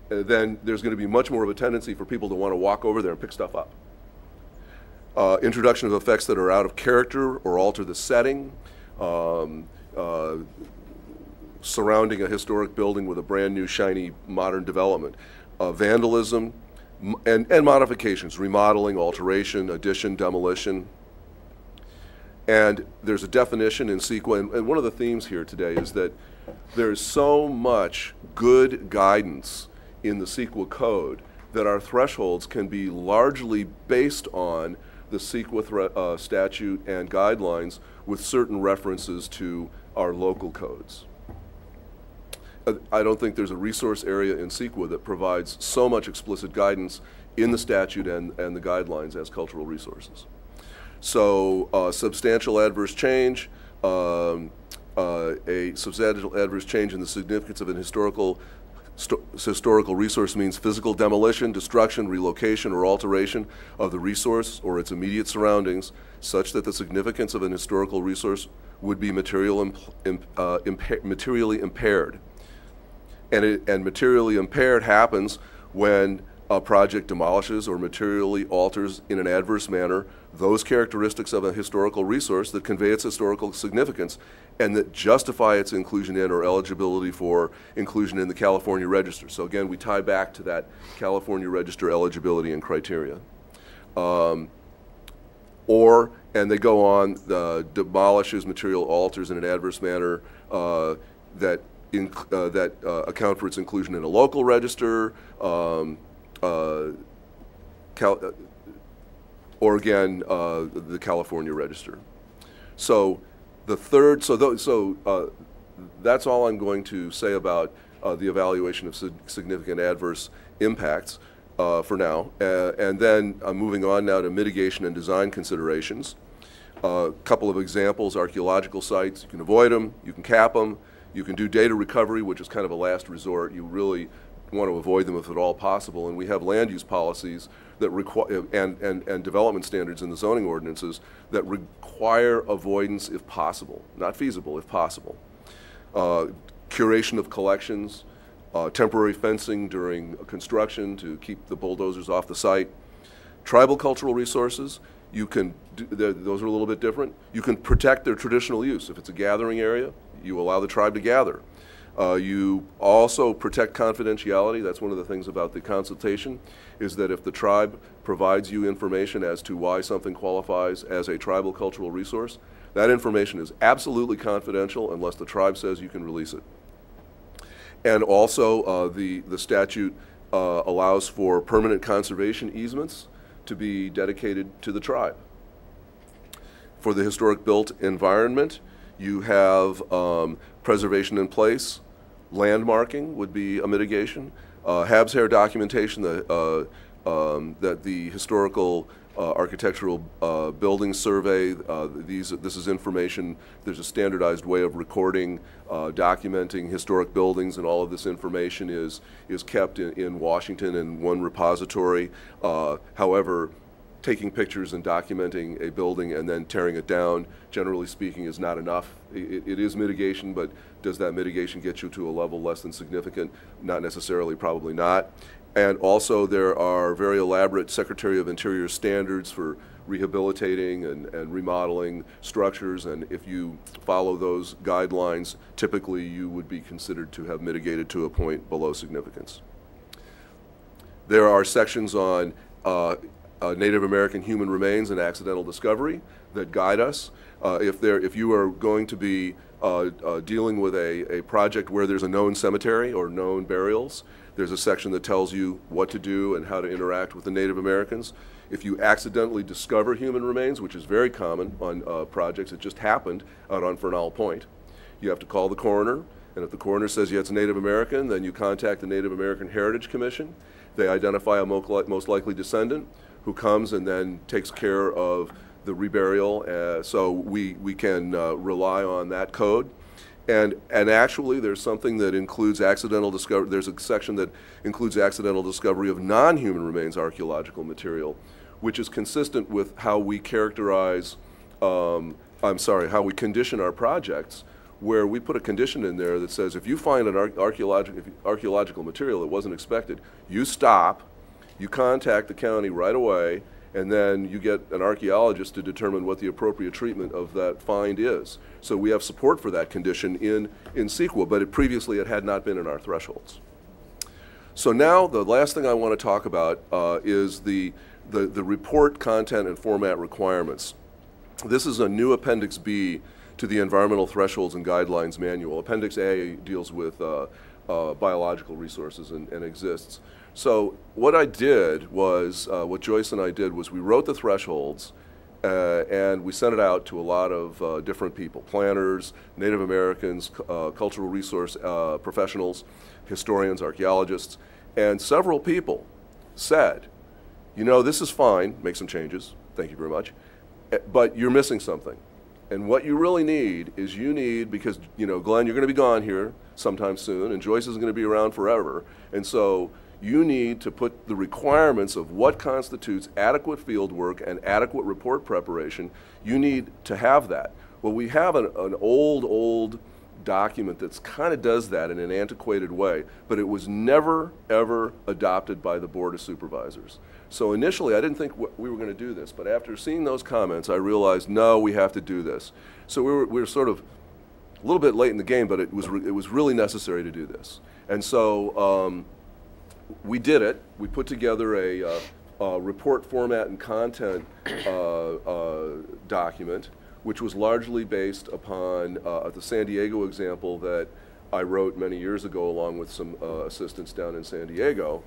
then there's going to be much more of a tendency for people to want to walk over there and pick stuff up. Introduction of effects that are out of character or alter the setting, surrounding a historic building with a brand new, shiny, modern development. Vandalism and modifications, remodeling, alteration, addition, demolition. And there's a definition in CEQA, and one of the themes here today is that there's so much good guidance in the CEQA code that our thresholds can be largely based on the CEQA statute and guidelines with certain references to our local codes. I don't think there's a resource area in CEQA that provides so much explicit guidance in the statute and the guidelines as cultural resources. So substantial adverse change, a substantial adverse change in the significance of an historical resource means physical demolition, destruction, relocation, or alteration of the resource or its immediate surroundings such that the significance of an historical resource would be materially impaired. And materially impaired happens when a project demolishes or materially alters in an adverse manner those characteristics of a historical resource that convey its historical significance and that justify its inclusion in or eligibility for inclusion in the California Register. So again, we tie back to that California Register eligibility and criteria. And they go on, demolishes, material alters in an adverse manner that account for its inclusion in a local register, or again, the California Register. So the third, that's all I'm going to say about the evaluation of significant adverse impacts for now. And then I'm moving on now to mitigation and design considerations. A couple of examples: archaeological sites, you can avoid them, you can cap them, you can do data recovery, which is kind of a last resort. You really want to avoid them if at all possible. And we have land use policies that require, and development standards in the zoning ordinances that require avoidance if possible, not feasible, if possible. Curation of collections, temporary fencing during construction to keep the bulldozers off the site. Tribal cultural resources, you can those are a little bit different. You can protect their traditional use. If it's a gathering area, you allow the tribe to gather. You also protect confidentiality. That's one of the things about the consultation, is that if the tribe provides you information as to why something qualifies as a tribal cultural resource, that information is absolutely confidential unless the tribe says you can release it. And also the statute allows for permanent conservation easements to be dedicated to the tribe. For the historic built environment, you have preservation in place. Landmarking would be a mitigation. Habs hair documentation that the historical architectural building survey, this is information, there's a standardized way of recording, documenting historic buildings, and all of this information is kept in Washington in one repository. However, taking pictures and documenting a building and then tearing it down, generally speaking, is not enough. It is mitigation, but does that mitigation get you to a level less than significant? Not necessarily, probably not. And also there are very elaborate Secretary of Interior standards for rehabilitating and remodeling structures, and if you follow those guidelines, typically you would be considered to have mitigated to a point below significance. There are sections on Native American human remains and accidental discovery that guide us. If you are going to be dealing with a project where there's a known cemetery or known burials, there's a section that tells you what to do and how to interact with the Native Americans. If you accidentally discover human remains, which is very common on projects, it just happened out on Fernald Point, you have to call the coroner, and if the coroner says yeah, it's Native American, then you contact the Native American Heritage Commission. They identify a most likely descendant who comes and then takes care of the reburial, so we can rely on that code. And actually, there's something that includes accidental discovery. There's a section that includes accidental discovery of non-human remains archaeological material, which is consistent with how we characterize, how we condition our projects, where we put a condition in there that says if you find an archaeological material that wasn't expected, you stop, you contact the county right away, and then you get an archaeologist to determine what the appropriate treatment of that find is. So we have support for that condition in CEQA, but previously it had not been in our thresholds. So now the last thing I want to talk about is the report content and format requirements. This is a new Appendix B to the Environmental Thresholds and Guidelines Manual. Appendix A deals with biological resources and exists. So what I did was, what Joyce and I did was we wrote the thresholds and we sent it out to a lot of different people, planners, Native Americans, cultural resource professionals, historians, archaeologists, and several people said, you know, this is fine, make some changes, thank you very much, but you're missing something. And what you really need is because, you know, Glenn, you're going to be gone here sometime soon, and Joyce isn't going to be around forever, and so you need to put the requirements of what constitutes adequate field work and adequate report preparation. You need to have that. Well, we have an old document that kind of does that in an antiquated way, but it was never, ever adopted by the Board of Supervisors. So initially, I didn't think we were going to do this, but after seeing those comments, I realized, no, we have to do this. So we were sort of a little bit late in the game, but it was really necessary to do this. And so we did it. We put together a report format and content document, which was largely based upon the San Diego example that I wrote many years ago along with some assistants down in San Diego.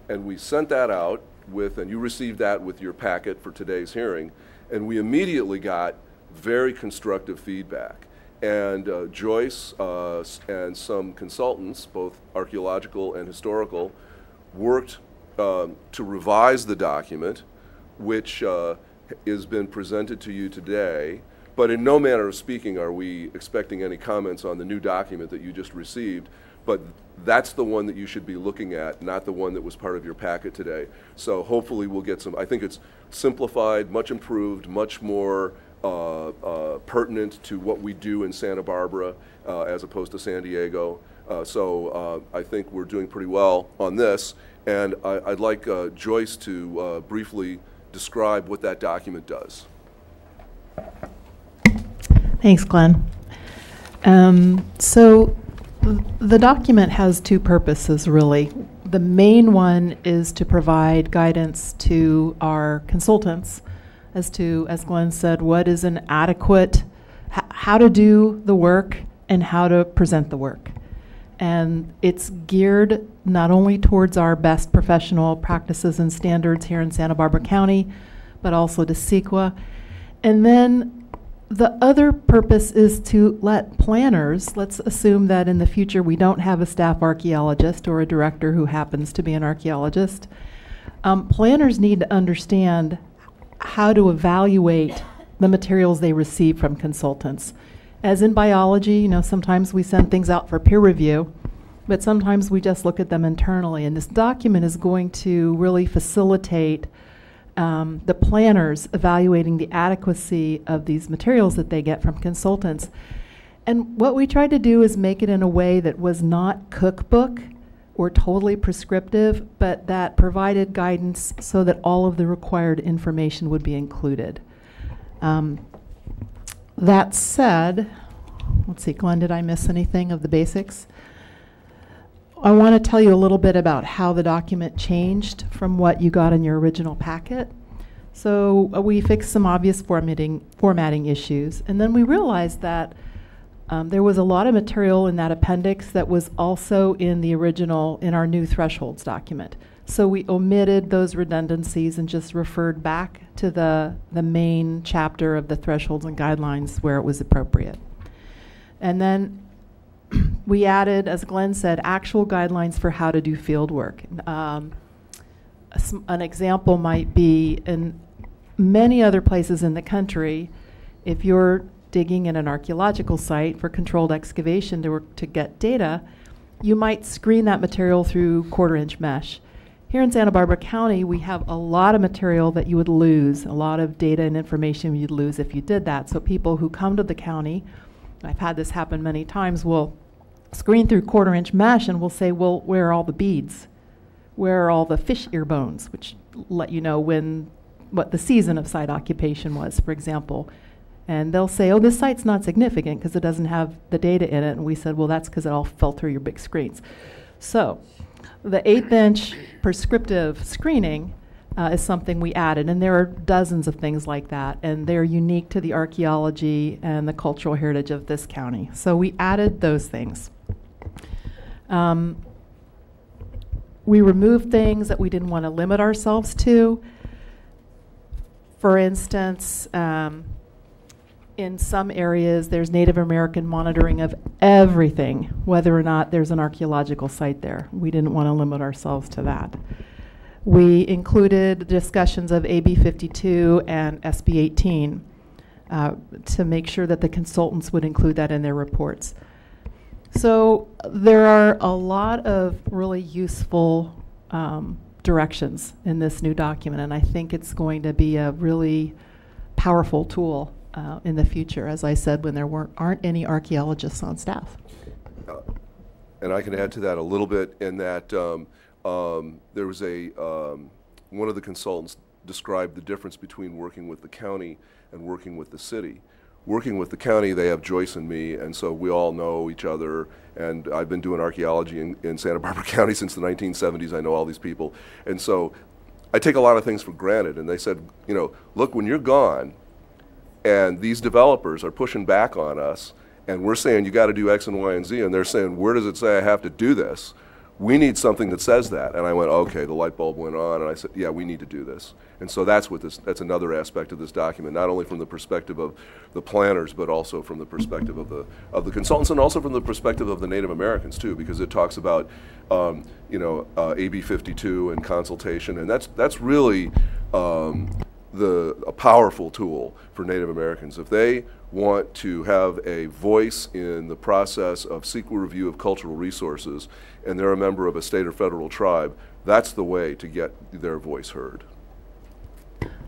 And we sent that out and you received that with your packet for today's hearing, and we immediately got very constructive feedback. And Joyce and some consultants, both archaeological and historical, worked to revise the document, which has been presented to you today, but in no manner of speaking are we expecting any comments on the new document that you just received, but that's the one that you should be looking at, not the one that was part of your packet today. So hopefully we'll get some, I think it's simplified, much improved, much more pertinent to what we do in Santa Barbara as opposed to San Diego. So I think we're doing pretty well on this, and I'd like Joyce to briefly describe what that document does. Thanks, Glenn. So the document has two purposes, really. The main one is to provide guidance to our consultants as to, as Glenn said, what is an adequate, how to do the work and how to present the work. and it's geared not only towards our best professional practices and standards here in Santa Barbara County, but also to CEQA. And then the other purpose is to let planners, let's assume that in the future we don't have a staff archaeologist or a director who happens to be an archaeologist. Planners need to understand how to evaluate the materials they receive from consultants. As in biology, you know, sometimes we send things out for peer review, but sometimes we just look at them internally. And this document is going to really facilitate the planners evaluating the adequacy of these materials that they get from consultants. And what we tried to do is make it in a way that was not cookbook or totally prescriptive, but that provided guidance so that all of the required information would be included. That said, let's see, Glenn, did I miss anything of the basics? I want to tell you a little bit about how the document changed from what you got in your original packet. So we fixed some obvious formatting issues, and then we realized that there was a lot of material in that appendix that was also in the original, in our new thresholds document. So we omitted those redundancies and just referred back to the main chapter of the thresholds and guidelines where it was appropriate. And then we added, as Glenn said, actual guidelines for how to do field work. An example might be in many other places in the country, if you're digging in an archaeological site for controlled excavation to get data, you might screen that material through 1/4-inch mesh. Here in Santa Barbara County, we have a lot of material that you would lose, a lot of data and information you'd lose if you did that. So people who come to the county, I've had this happen many times, will screen through 1/4-inch mesh and will say, well, where are all the beads? Where are all the fish ear bones, which let you know what the season of site occupation was, for example. And they'll say, oh, this site's not significant because it doesn't have the data in it. And we said, well, that's because it all fell through your big screens. So the 1/8-inch prescriptive screening is something we added. And there are dozens of things like that. And they're unique to the archaeology and the cultural heritage of this county. So we added those things. We removed things that we didn't want to limit ourselves to. For instance, in some areas, there's Native American monitoring of everything, whether or not there's an archaeological site there. We didn't want to limit ourselves to that. We included discussions of AB 52 and SB 18 to make sure that the consultants would include that in their reports. So there are a lot of really useful directions in this new document, and I think it's going to be a really powerful tool in the future, as I said, when there aren't any archaeologists on staff. And I can add to that a little bit in that there was one of the consultants described the difference between working with the county and working with the city. Working with the county, they have Joyce and me, and so we all know each other, and I've been doing archaeology in Santa Barbara County since the 1970s. I know all these people, and so I take a lot of things for granted. And they said, you know, look, when you're gone, and these developers are pushing back on us, and we're saying you got to do X and Y and Z, and they're saying, where does it say I have to do this? We need something that says that. And I went, okay, the light bulb went on, and I said, yeah, we need to do this. And so that's another aspect of this document, not only from the perspective of the planners, but also from the perspective of the consultants, and also from the perspective of the Native Americans too, because it talks about AB 52 and consultation, and that's really a powerful tool for Native Americans. If they want to have a voice in the process of CEQA review of cultural resources, and they're a member of a state or federal tribe, that's the way to get their voice heard.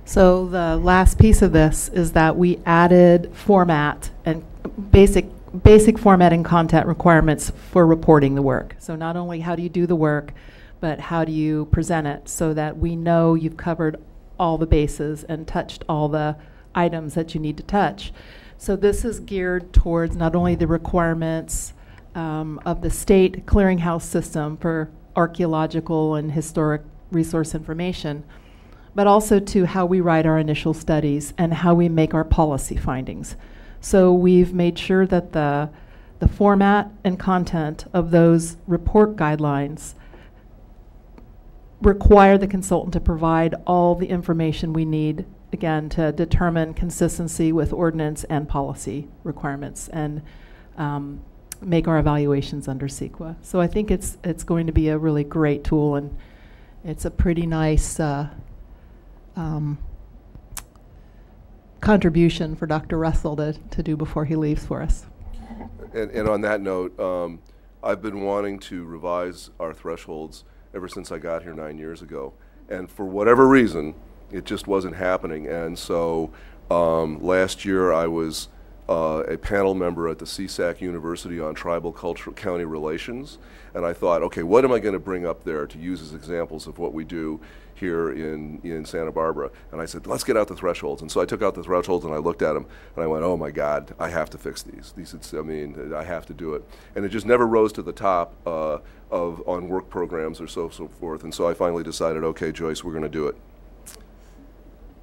So the last piece of this is that we added format and basic format and content requirements for reporting the work. So not only how do you do the work, but how do you present it so that we know you've covered all the bases and touched all the items that you need to touch. So this is geared towards not only the requirements of the state clearinghouse system for archaeological and historic resource information, but also to how we write our initial studies and how we make our policy findings. So we've made sure that the the format and content of those report guidelines require the consultant to provide all the information we need, again, to determine consistency with ordinance and policy requirements and make our evaluations under CEQA. So I think it's going to be a really great tool, and it's a pretty nice contribution for Dr. Russell to do before he leaves for us. And on that note, I've been wanting to revise our thresholds ever since I got here 9 years ago. And for whatever reason, it just wasn't happening. And so last year I was a panel member at the CSAC University on tribal cultural county relations. And I thought, okay, what am I going to bring up there to use as examples of what we do here in Santa Barbara? And I said, let's get out the thresholds. And so I took out the thresholds and I looked at them and I went, oh my God, I have to fix these. I mean, I have to do it. And it just never rose to the top on work programs or so forth. And so I finally decided, okay, Joyce, we're going to do it.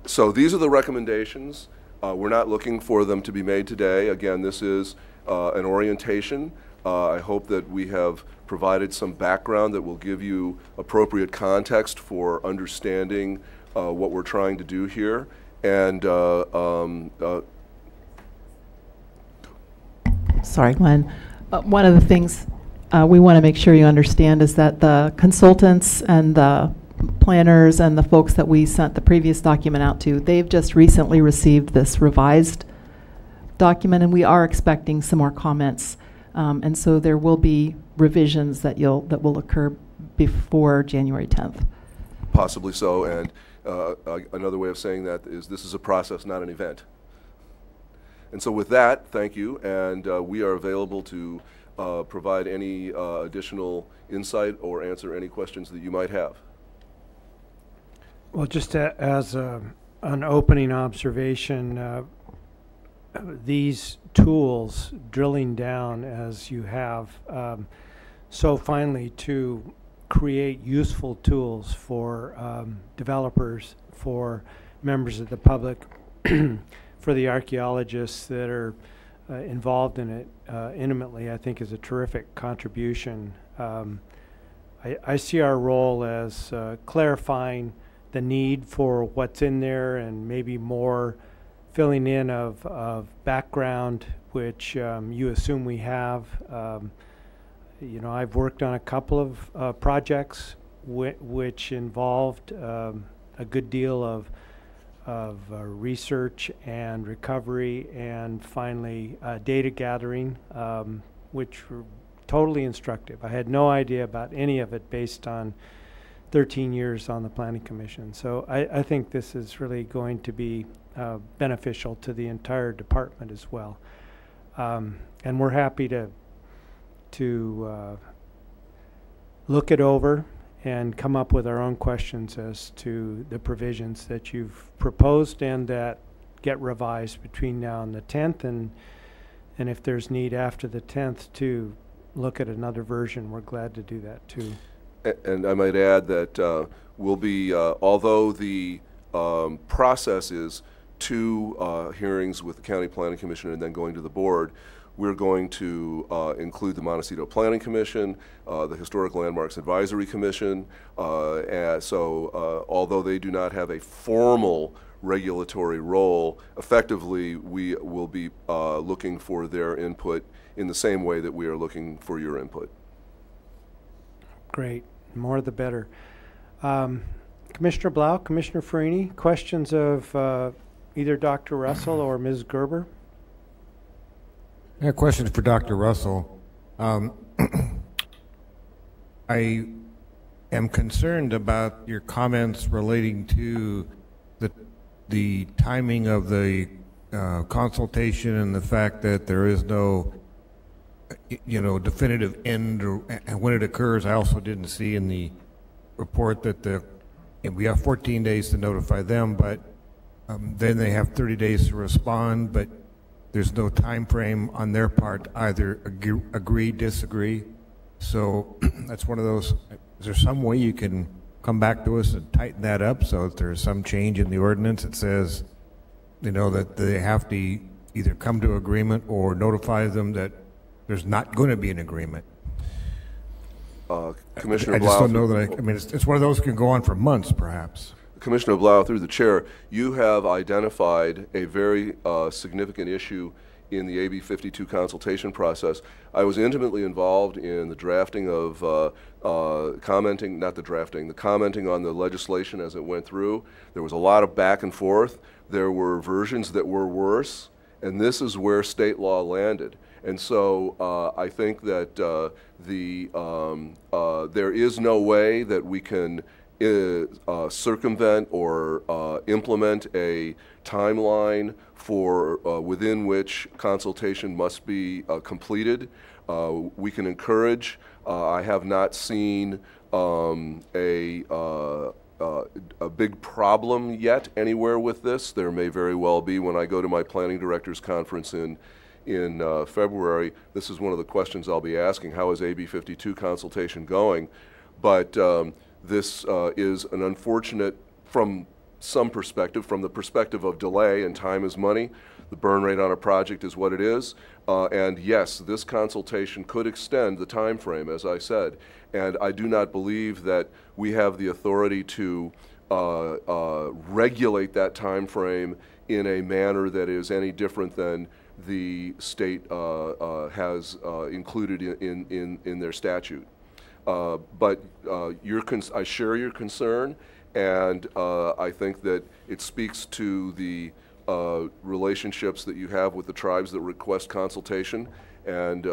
So these are the recommendations. We're not looking for them to be made today. Again, this is an orientation. I hope that we have provided some background that will give you appropriate context for understanding what we're trying to do here. And sorry, Glenn. One of the things we want to make sure you understand is that the consultants and the planners and the folks that we sent the previous document out to, they've just recently received this revised document, and we are expecting some more comments. And so there will be revisions that will occur before January 10th. Possibly so, and another way of saying that is this is a process, not an event. And so with that, thank you, and we are available to provide any additional insight or answer any questions that you might have. Well, just as an opening observation, these tools, drilling down as you have so finally to create useful tools for developers, for members of the public, for the archaeologists that are involved in it intimately, I think is a terrific contribution. I see our role as clarifying the need for what's in there and maybe more filling in of background, which you assume we have. You know, I've worked on a couple of projects which involved a good deal of research and recovery and finally data gathering, which were totally instructive. I had no idea about any of it based on 13 years on the Planning Commission. So I think this is really going to be beneficial to the entire department as well. And we're happy to look it over and come up with our own questions as to the provisions that you've proposed and that get revised between now and the 10th. And if there's need after the 10th to look at another version, we're glad to do that too. And I might add that we'll be, although the process is 2 hearings with the County Planning Commission and then going to the board, we're going to include the Montecito Planning Commission, the Historic Landmarks Advisory Commission. So although they do not have a formal regulatory role, effectively we will be looking for their input in the same way that we are looking for your input. Great. More the better. Commissioner Blau, Commissioner Farini, questions of either Dr. Russell or Ms. Gerber? I have a question for Dr. Russell. I am concerned about your comments relating to the timing of the consultation and the fact that there is no definitive end and when it occurs. I also didn't see in the report that we have 14 days to notify them, but then they have 30 days to respond, but there's no time frame on their part, either agree, disagree. So that's one of those. Is there some way you can come back to us and tighten that up so if there's some change in the ordinance that says, that they have to either come to agreement or notify them that there's not going to be an agreement? Commissioner I Blau. just don't know that I mean, it's one of those that can go on for months, perhaps. Commissioner Blau, through the chair, you have identified a very significant issue in the AB 52 consultation process. I was intimately involved in the drafting of the commenting on the legislation as it went through. There was a lot of back and forth. There were versions that were worse, and this is where state law landed. And so I think that there is no way that we can circumvent or implement a timeline for within which consultation must be completed. We can encourage. I have not seen a big problem yet anywhere with this. There may very well be when I go to my planning directors conference in February. This is one of the questions I'll be asking. How is AB 52 consultation going? But this is an unfortunate, from some perspective, from the perspective of delay, and time is money. The burn rate on a project is what it is. And yes, this consultation could extend the time frame, as I said. And I do not believe that we have the authority to regulate that time frame in a manner that is any different than the state has included in their statute. But I share your concern, and I think that it speaks to the relationships that you have with the tribes that request consultation, and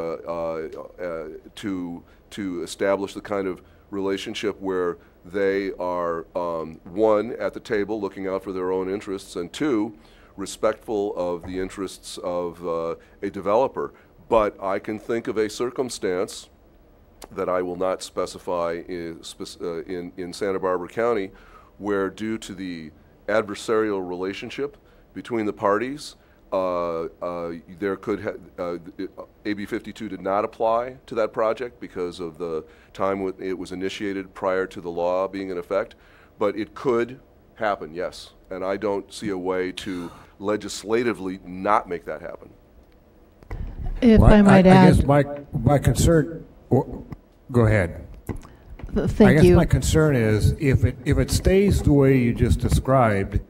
to establish the kind of relationship where they are, one, at the table looking out for their own interests, and two, respectful of the interests of a developer. But I can think of a circumstance that I will not specify in Santa Barbara County, where due to the adversarial relationship between the parties, there could AB 52 did not apply to that project because of the time it was initiated prior to the law being in effect, but it could happen, yes, and I don't see a way to legislatively not make that happen. If I might add, I guess my concern. Go ahead. Thank I guess you. my concern is if it stays the way you just described,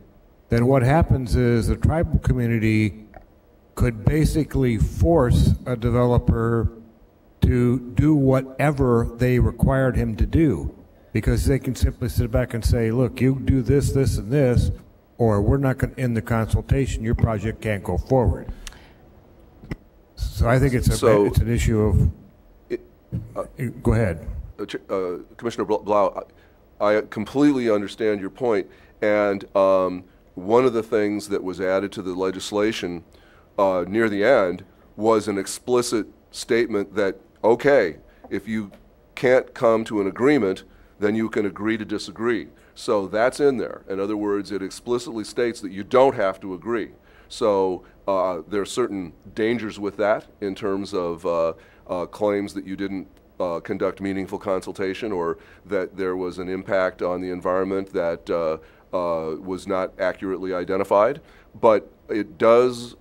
then what happens is the tribal community could basically force a developer to do whatever they required him to do, because they can simply sit back and say, look, you do this, this, and this, or we're not going to end the consultation, your project can't go forward. So I think it's an issue of... go ahead. Commissioner Blau, I completely understand your point, and one of the things that was added to the legislation near the end was an explicit statement that, okay, if you can't come to an agreement, then you can agree to disagree. So that's in there. In other words, it explicitly states that you don't have to agree. So there are certain dangers with that in terms of claims that you didn't conduct meaningful consultation, or that there was an impact on the environment that was not accurately identified. But it does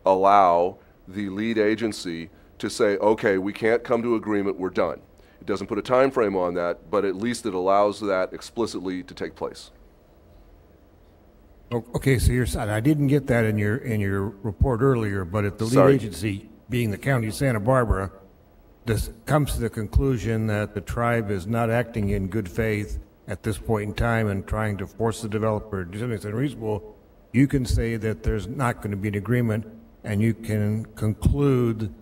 allow the lead agency to say, okay, we can't come to agreement, we're done. It doesn't put a time frame on that, but at least it allows that explicitly to take place. Okay, so you're saying, I didn't get that in your report earlier, but if the lead agency, being the county of Santa Barbara, comes to the conclusion that the tribe is not acting in good faith at this point in time and trying to force the developer to do something unreasonable, you can say that there's not going to be an agreement, and you can conclude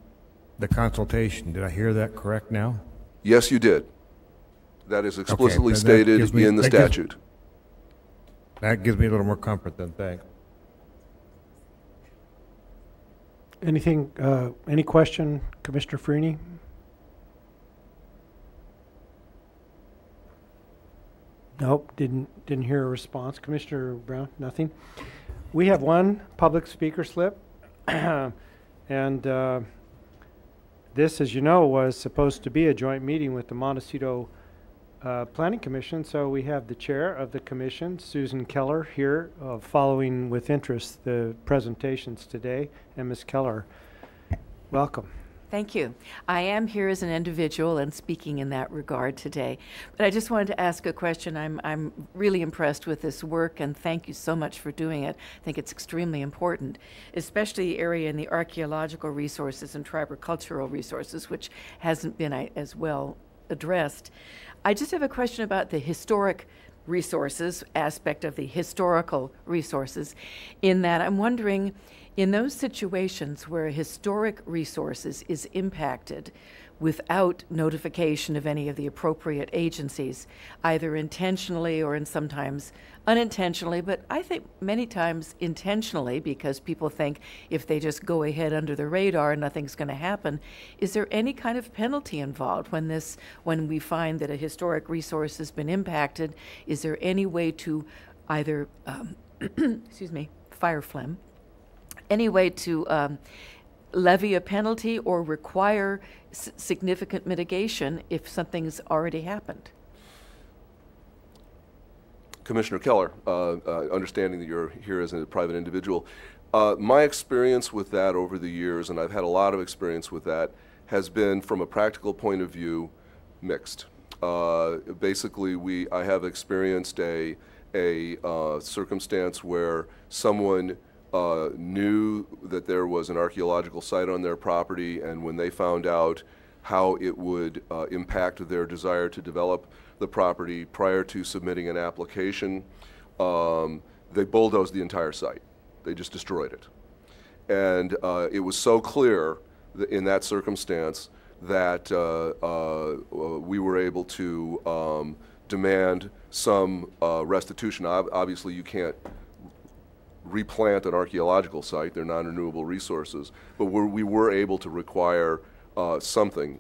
the consultation. Did I hear that correct now? Yes, you did. That is explicitly stated in the statute. That gives me a little more comfort then, thanks. Anything, any question, Commissioner Freeney? Nope, didn't hear a response. Commissioner Brown, nothing. We have one public speaker slip, and this, as you know, was supposed to be a joint meeting with the Montecito Planning Commission, so we have the chair of the commission, Susan Keller, here following with interest the presentations today. And Ms. Keller, welcome. Thank you. I am here as an individual and speaking in that regard today. But I just wanted to ask a question. I'm really impressed with this work, and thank you so much for doing it. I think it's extremely important, especially the area in the archaeological resources and tribal cultural resources, which hasn't been as well addressed. I just have a question about the historic resources aspect of the historical resources, in that I'm wondering, in those situations where historic resources is impacted without notification of any of the appropriate agencies, either intentionally or in sometimes unintentionally, but I think many times intentionally, because people think if they just go ahead under the radar, nothing's going to happen. Is there any kind of penalty involved when we find that a historic resource has been impacted? Is there any way to either, excuse me, fire phlegm, any way to levy a penalty or require significant mitigation if something's already happened? Commissioner Keller, understanding that you're here as a private individual, my experience with that over the years, and I've had a lot of experience with that, has been, from a practical point of view, mixed. Basically, I have experienced a circumstance where someone knew that there was an archaeological site on their property, and when they found out how it would impact their desire to develop the property prior to submitting an application, they bulldozed the entire site. They just destroyed it. And it was so clear that in that circumstance that we were able to demand some restitution. Obviously, you can't replant an archaeological site. They're non-renewable resources. But we were able to require something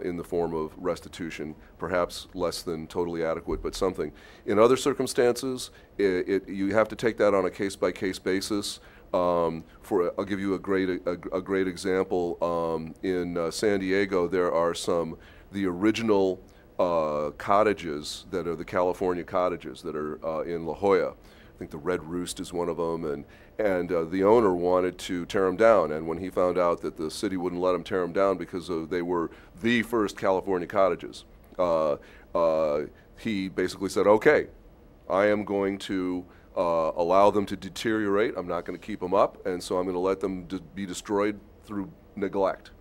in the form of restitution, perhaps less than totally adequate, but something. In other circumstances, you have to take that on a case-by-case basis. I'll give you a great example. In San Diego, there are the original cottages that are the California cottages that are in La Jolla. I think the Red Roost is one of them, and the owner wanted to tear them down, and when he found out that the city wouldn't let him tear them down because they were the first California cottages, he basically said, okay, I am going to allow them to deteriorate. I'm not going to keep them up, and so I'm going to let them be destroyed through neglect.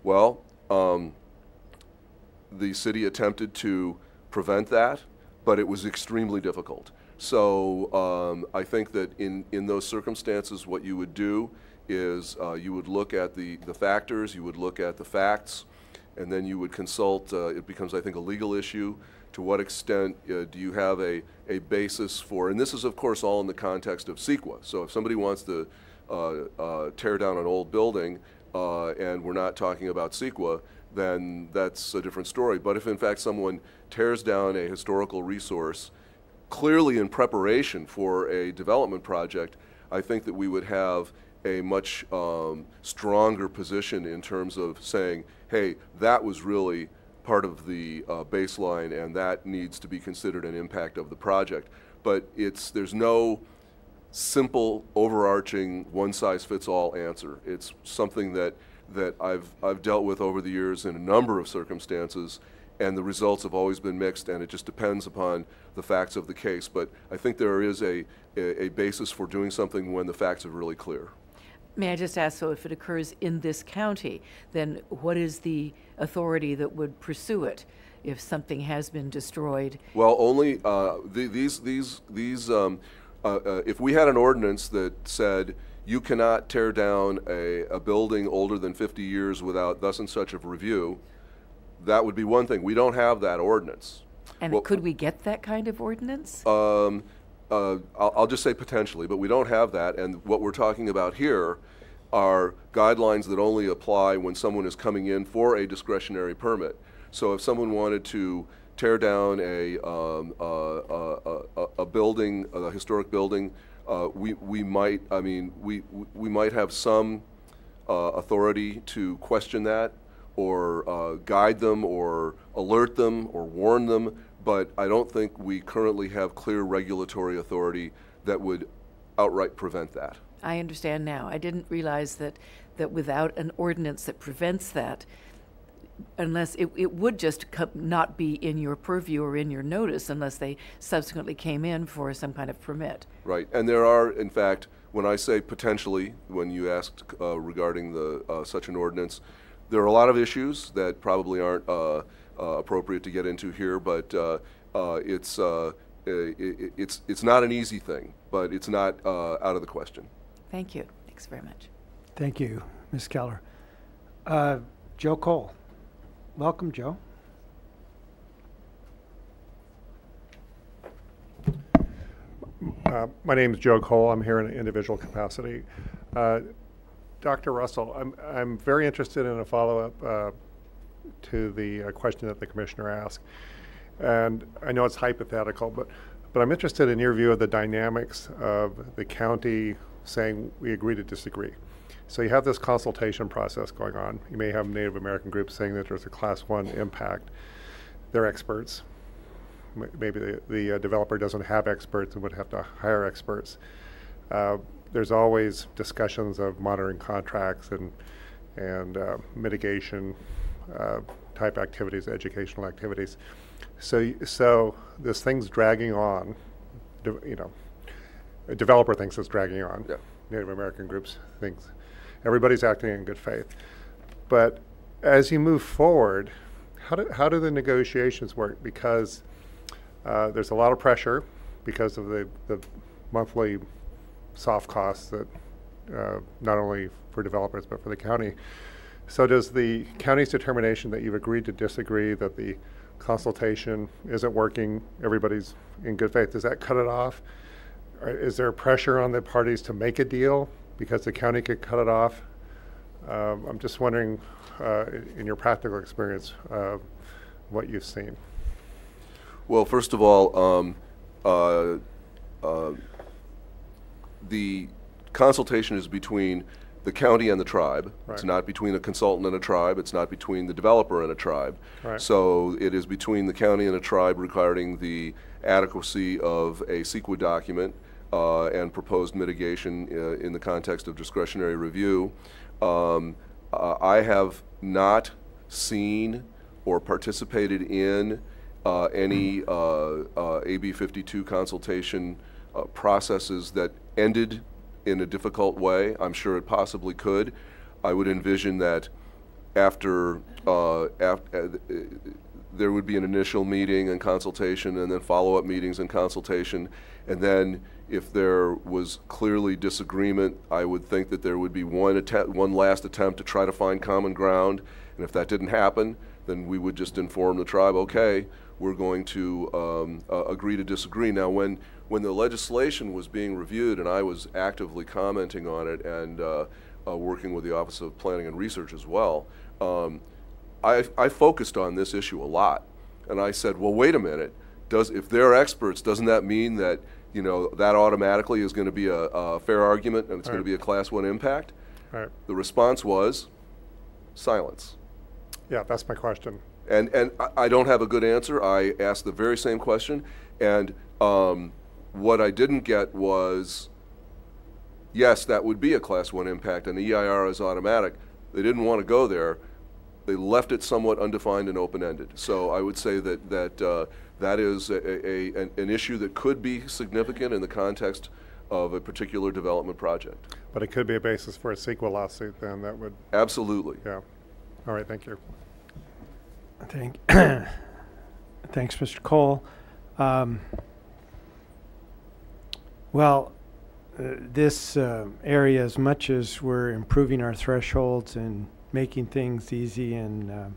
Well, the city attempted to prevent that, but it was extremely difficult. So I think that in those circumstances, what you would do is you would look at the factors, you would look at the facts, and then you would consult. It becomes, I think, a legal issue. To what extent do you have a basis for, and this is, of course, all in the context of CEQA. So if somebody wants to tear down an old building and we're not talking about CEQA, then that's a different story. But if, in fact, someone tears down a historical resource clearly in preparation for a development project, I think that we would have a much stronger position in terms of saying, hey, that was really part of the baseline and that needs to be considered an impact of the project. But there's no simple, overarching, one-size-fits-all answer. It's something that I've dealt with over the years in a number of circumstances, and the results have always been mixed, and it just depends upon the facts of the case. But I think there is a basis for doing something when the facts are really clear. May I just ask, so if it occurs in this county, then what is the authority that would pursue it if something has been destroyed? Well, only if we had an ordinance that said you cannot tear down a building older than 50 years without thus and such of review, that would be one thing. We don't have that ordinance. And could we get that kind of ordinance? I'll just say potentially, but we don't have that. And what we're talking about here are guidelines that only apply when someone is coming in for a discretionary permit. So if someone wanted to tear down a building, a historic building, we might have some authority to question that, or guide them, or alert them, or warn them, but I don't think we currently have clear regulatory authority that would outright prevent that. I understand now. I didn't realize that without an ordinance that prevents that, unless it would just not be in your purview or in your notice unless they subsequently came in for some kind of permit. Right, and there are, in fact, when I say potentially, when you asked regarding the such an ordinance, there are a lot of issues that probably aren't appropriate to get into here, but it's not an easy thing, but it's not out of the question. Thank you. Thanks very much. Thank you, Ms. Keller. Joe Cole. Welcome, Joe. My name is Joe Cole. I'm here in an individual capacity. Dr. Russell, I'm very interested in a follow-up to the question that the commissioner asked. And I know it's hypothetical, but I'm interested in your view of the dynamics of the county saying we agree to disagree. So you have this consultation process going on. You may have Native American groups saying that there's a Class 1 impact. They're experts. Maybe the developer doesn't have experts and would have to hire experts. There's always discussions of monitoring contracts and mitigation type activities, educational activities. So this thing's dragging on. A developer thinks it's dragging on. Yeah. Native American groups thinks everybody's acting in good faith. But as you move forward, how do the negotiations work? Because there's a lot of pressure because of the monthly soft costs that not only for developers but for the county. So does the county's determination that you've agreed to disagree, that the consultation isn't working, everybody's in good faith, does that cut it off? Or is there pressure on the parties to make a deal because the county could cut it off? I'm just wondering, in your practical experience, what you've seen. Well, first of all, the consultation is between the county and the tribe. Right. It's not between a consultant and a tribe. It's not between the developer and a tribe. Right. So it is between the county and a tribe regarding the adequacy of a CEQA document and proposed mitigation in the context of discretionary review. I have not seen or participated in any AB 52 consultation processes that ended in a difficult way. I'm sure it possibly could. I would envision that after there would be an initial meeting and consultation and then follow-up meetings and consultation, and then if there was clearly disagreement, I would think that there would be one last attempt to try to find common ground, and if that didn't happen, then we would just inform the tribe, okay, we're going to agree to disagree. Now, when the legislation was being reviewed and I was actively commenting on it and working with the Office of Planning and Research as well, I focused on this issue a lot. And I said, well, wait a minute, if they're experts, doesn't that mean that that automatically is going to be a fair argument and it's going to be a Class 1 impact? Right. The response was silence. Yeah, that's my question. And I don't have a good answer. I asked the very same question, and what I didn't get was, yes, that would be a Class 1 impact, and the EIR is automatic. They didn't want to go there. They left it somewhat undefined and open-ended. So I would say that that is an issue that could be significant in the context of a particular development project. But it could be a basis for a CEQA lawsuit then that would... Absolutely. Yeah. All right, thank you. Thanks, Mr. Cole. This area, as much as we're improving our thresholds and making things easy, and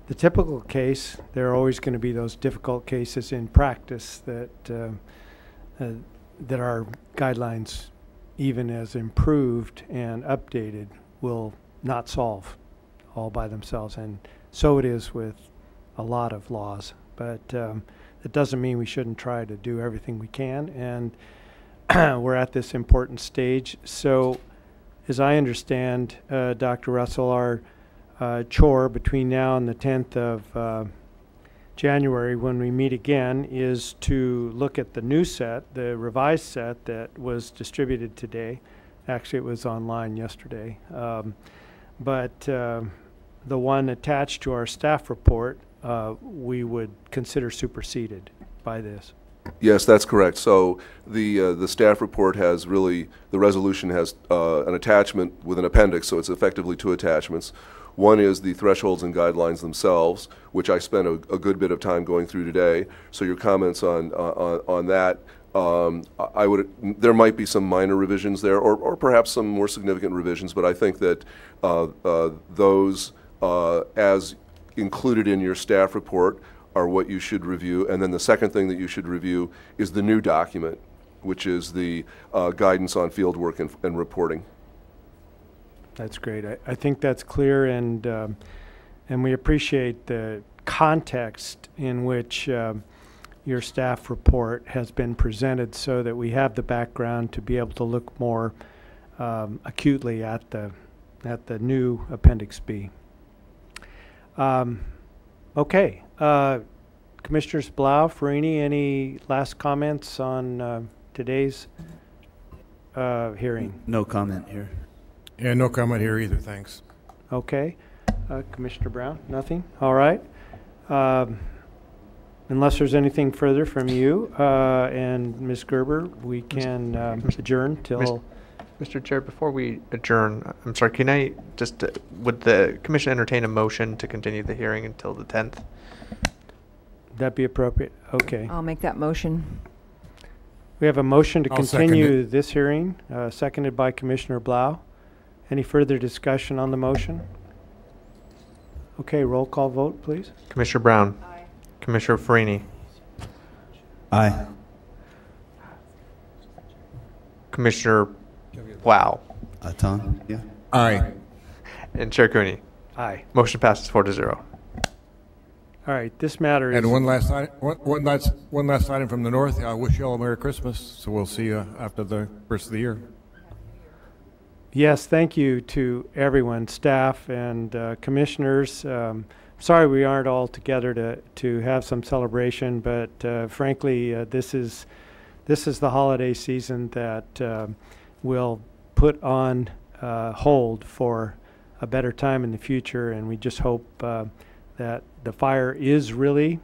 the typical case, there are always going to be those difficult cases in practice that our guidelines, even as improved and updated, will not solve all by themselves. And so it is with a lot of laws, but it doesn't mean we shouldn't try to do everything we can, and we're at this important stage. So as I understand, Dr. Russell, our chore between now and the 10th of January, when we meet again, is to look at the new set, the revised set that was distributed today, Actually, it was online yesterday. But the one attached to our staff report, we would consider superseded by this. Yes, that's correct. So the staff report has really, the resolution has an attachment with an appendix, so it's effectively 2 attachments. One is the thresholds and guidelines themselves, which I spent a good bit of time going through today. So your comments on that, there might be some minor revisions there, or perhaps some more significant revisions, but I think that those, as included in your staff report, are what you should review. And then the second thing that you should review is the new document, which is the guidance on field work and reporting. That's great. I think that's clear, and we appreciate the context in which your staff report has been presented, so that we have the background to be able to look more acutely at the new Appendix B. Okay. Commissioners Blau, Farini, any last comments on today's hearing? No comment here. Yeah, no comment here either, thanks. Okay. Commissioner Brown, nothing? All right. Unless there's anything further from you and Ms. Gerber, we can adjourn till... Mr. Chair, before we adjourn, I'm sorry, can I just, would the commission entertain a motion to continue the hearing until the 10th? That be appropriate? Okay. I'll make that motion. We have a motion to I'll second continue it. this hearing, seconded by Commissioner Blau. Any further discussion on the motion? Okay, roll call vote, please. Commissioner Brown? Aye. Commissioner Farini? Aye. Commissioner Wow. Tom? Yeah. Aye. And Chair Cooney? Aye. Motion passes 4-0. All right, this matter is... And one last item from the north. I wish you all a Merry Christmas. So we'll see you after the first of the year. Yes, thank you to everyone, staff and commissioners. Sorry we aren't all together to have some celebration, but frankly, this is the holiday season that will put on hold for a better time in the future, and we just hope that the fire is really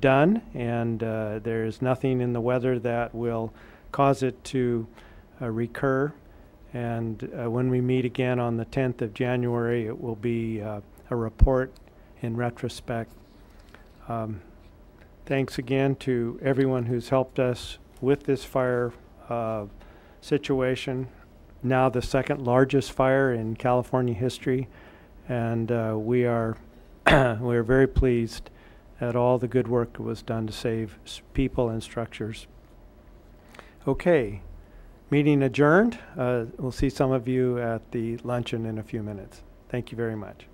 done, and there is nothing in the weather that will cause it to recur. And when we meet again on the 10th of January, it will be a report in retrospect. Thanks again to everyone who's helped us with this fire situation, now the second largest fire in California history, and we're very pleased at all the good work that was done to save people and structures. Okay, meeting adjourned. We'll see some of you at the luncheon in a few minutes. Thank you very much.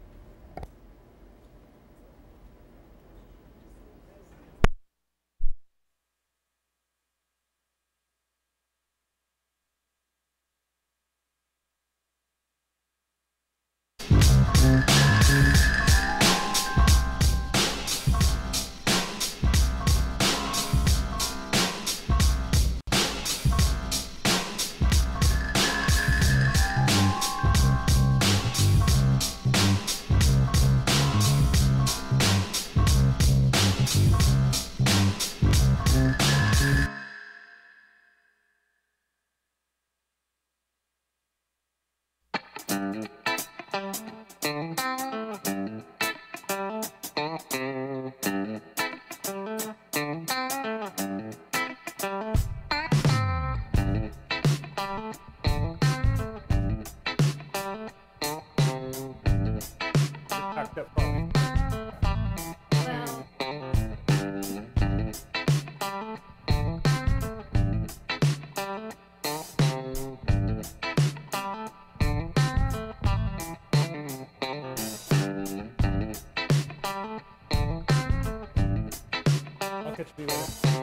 Catch me with it.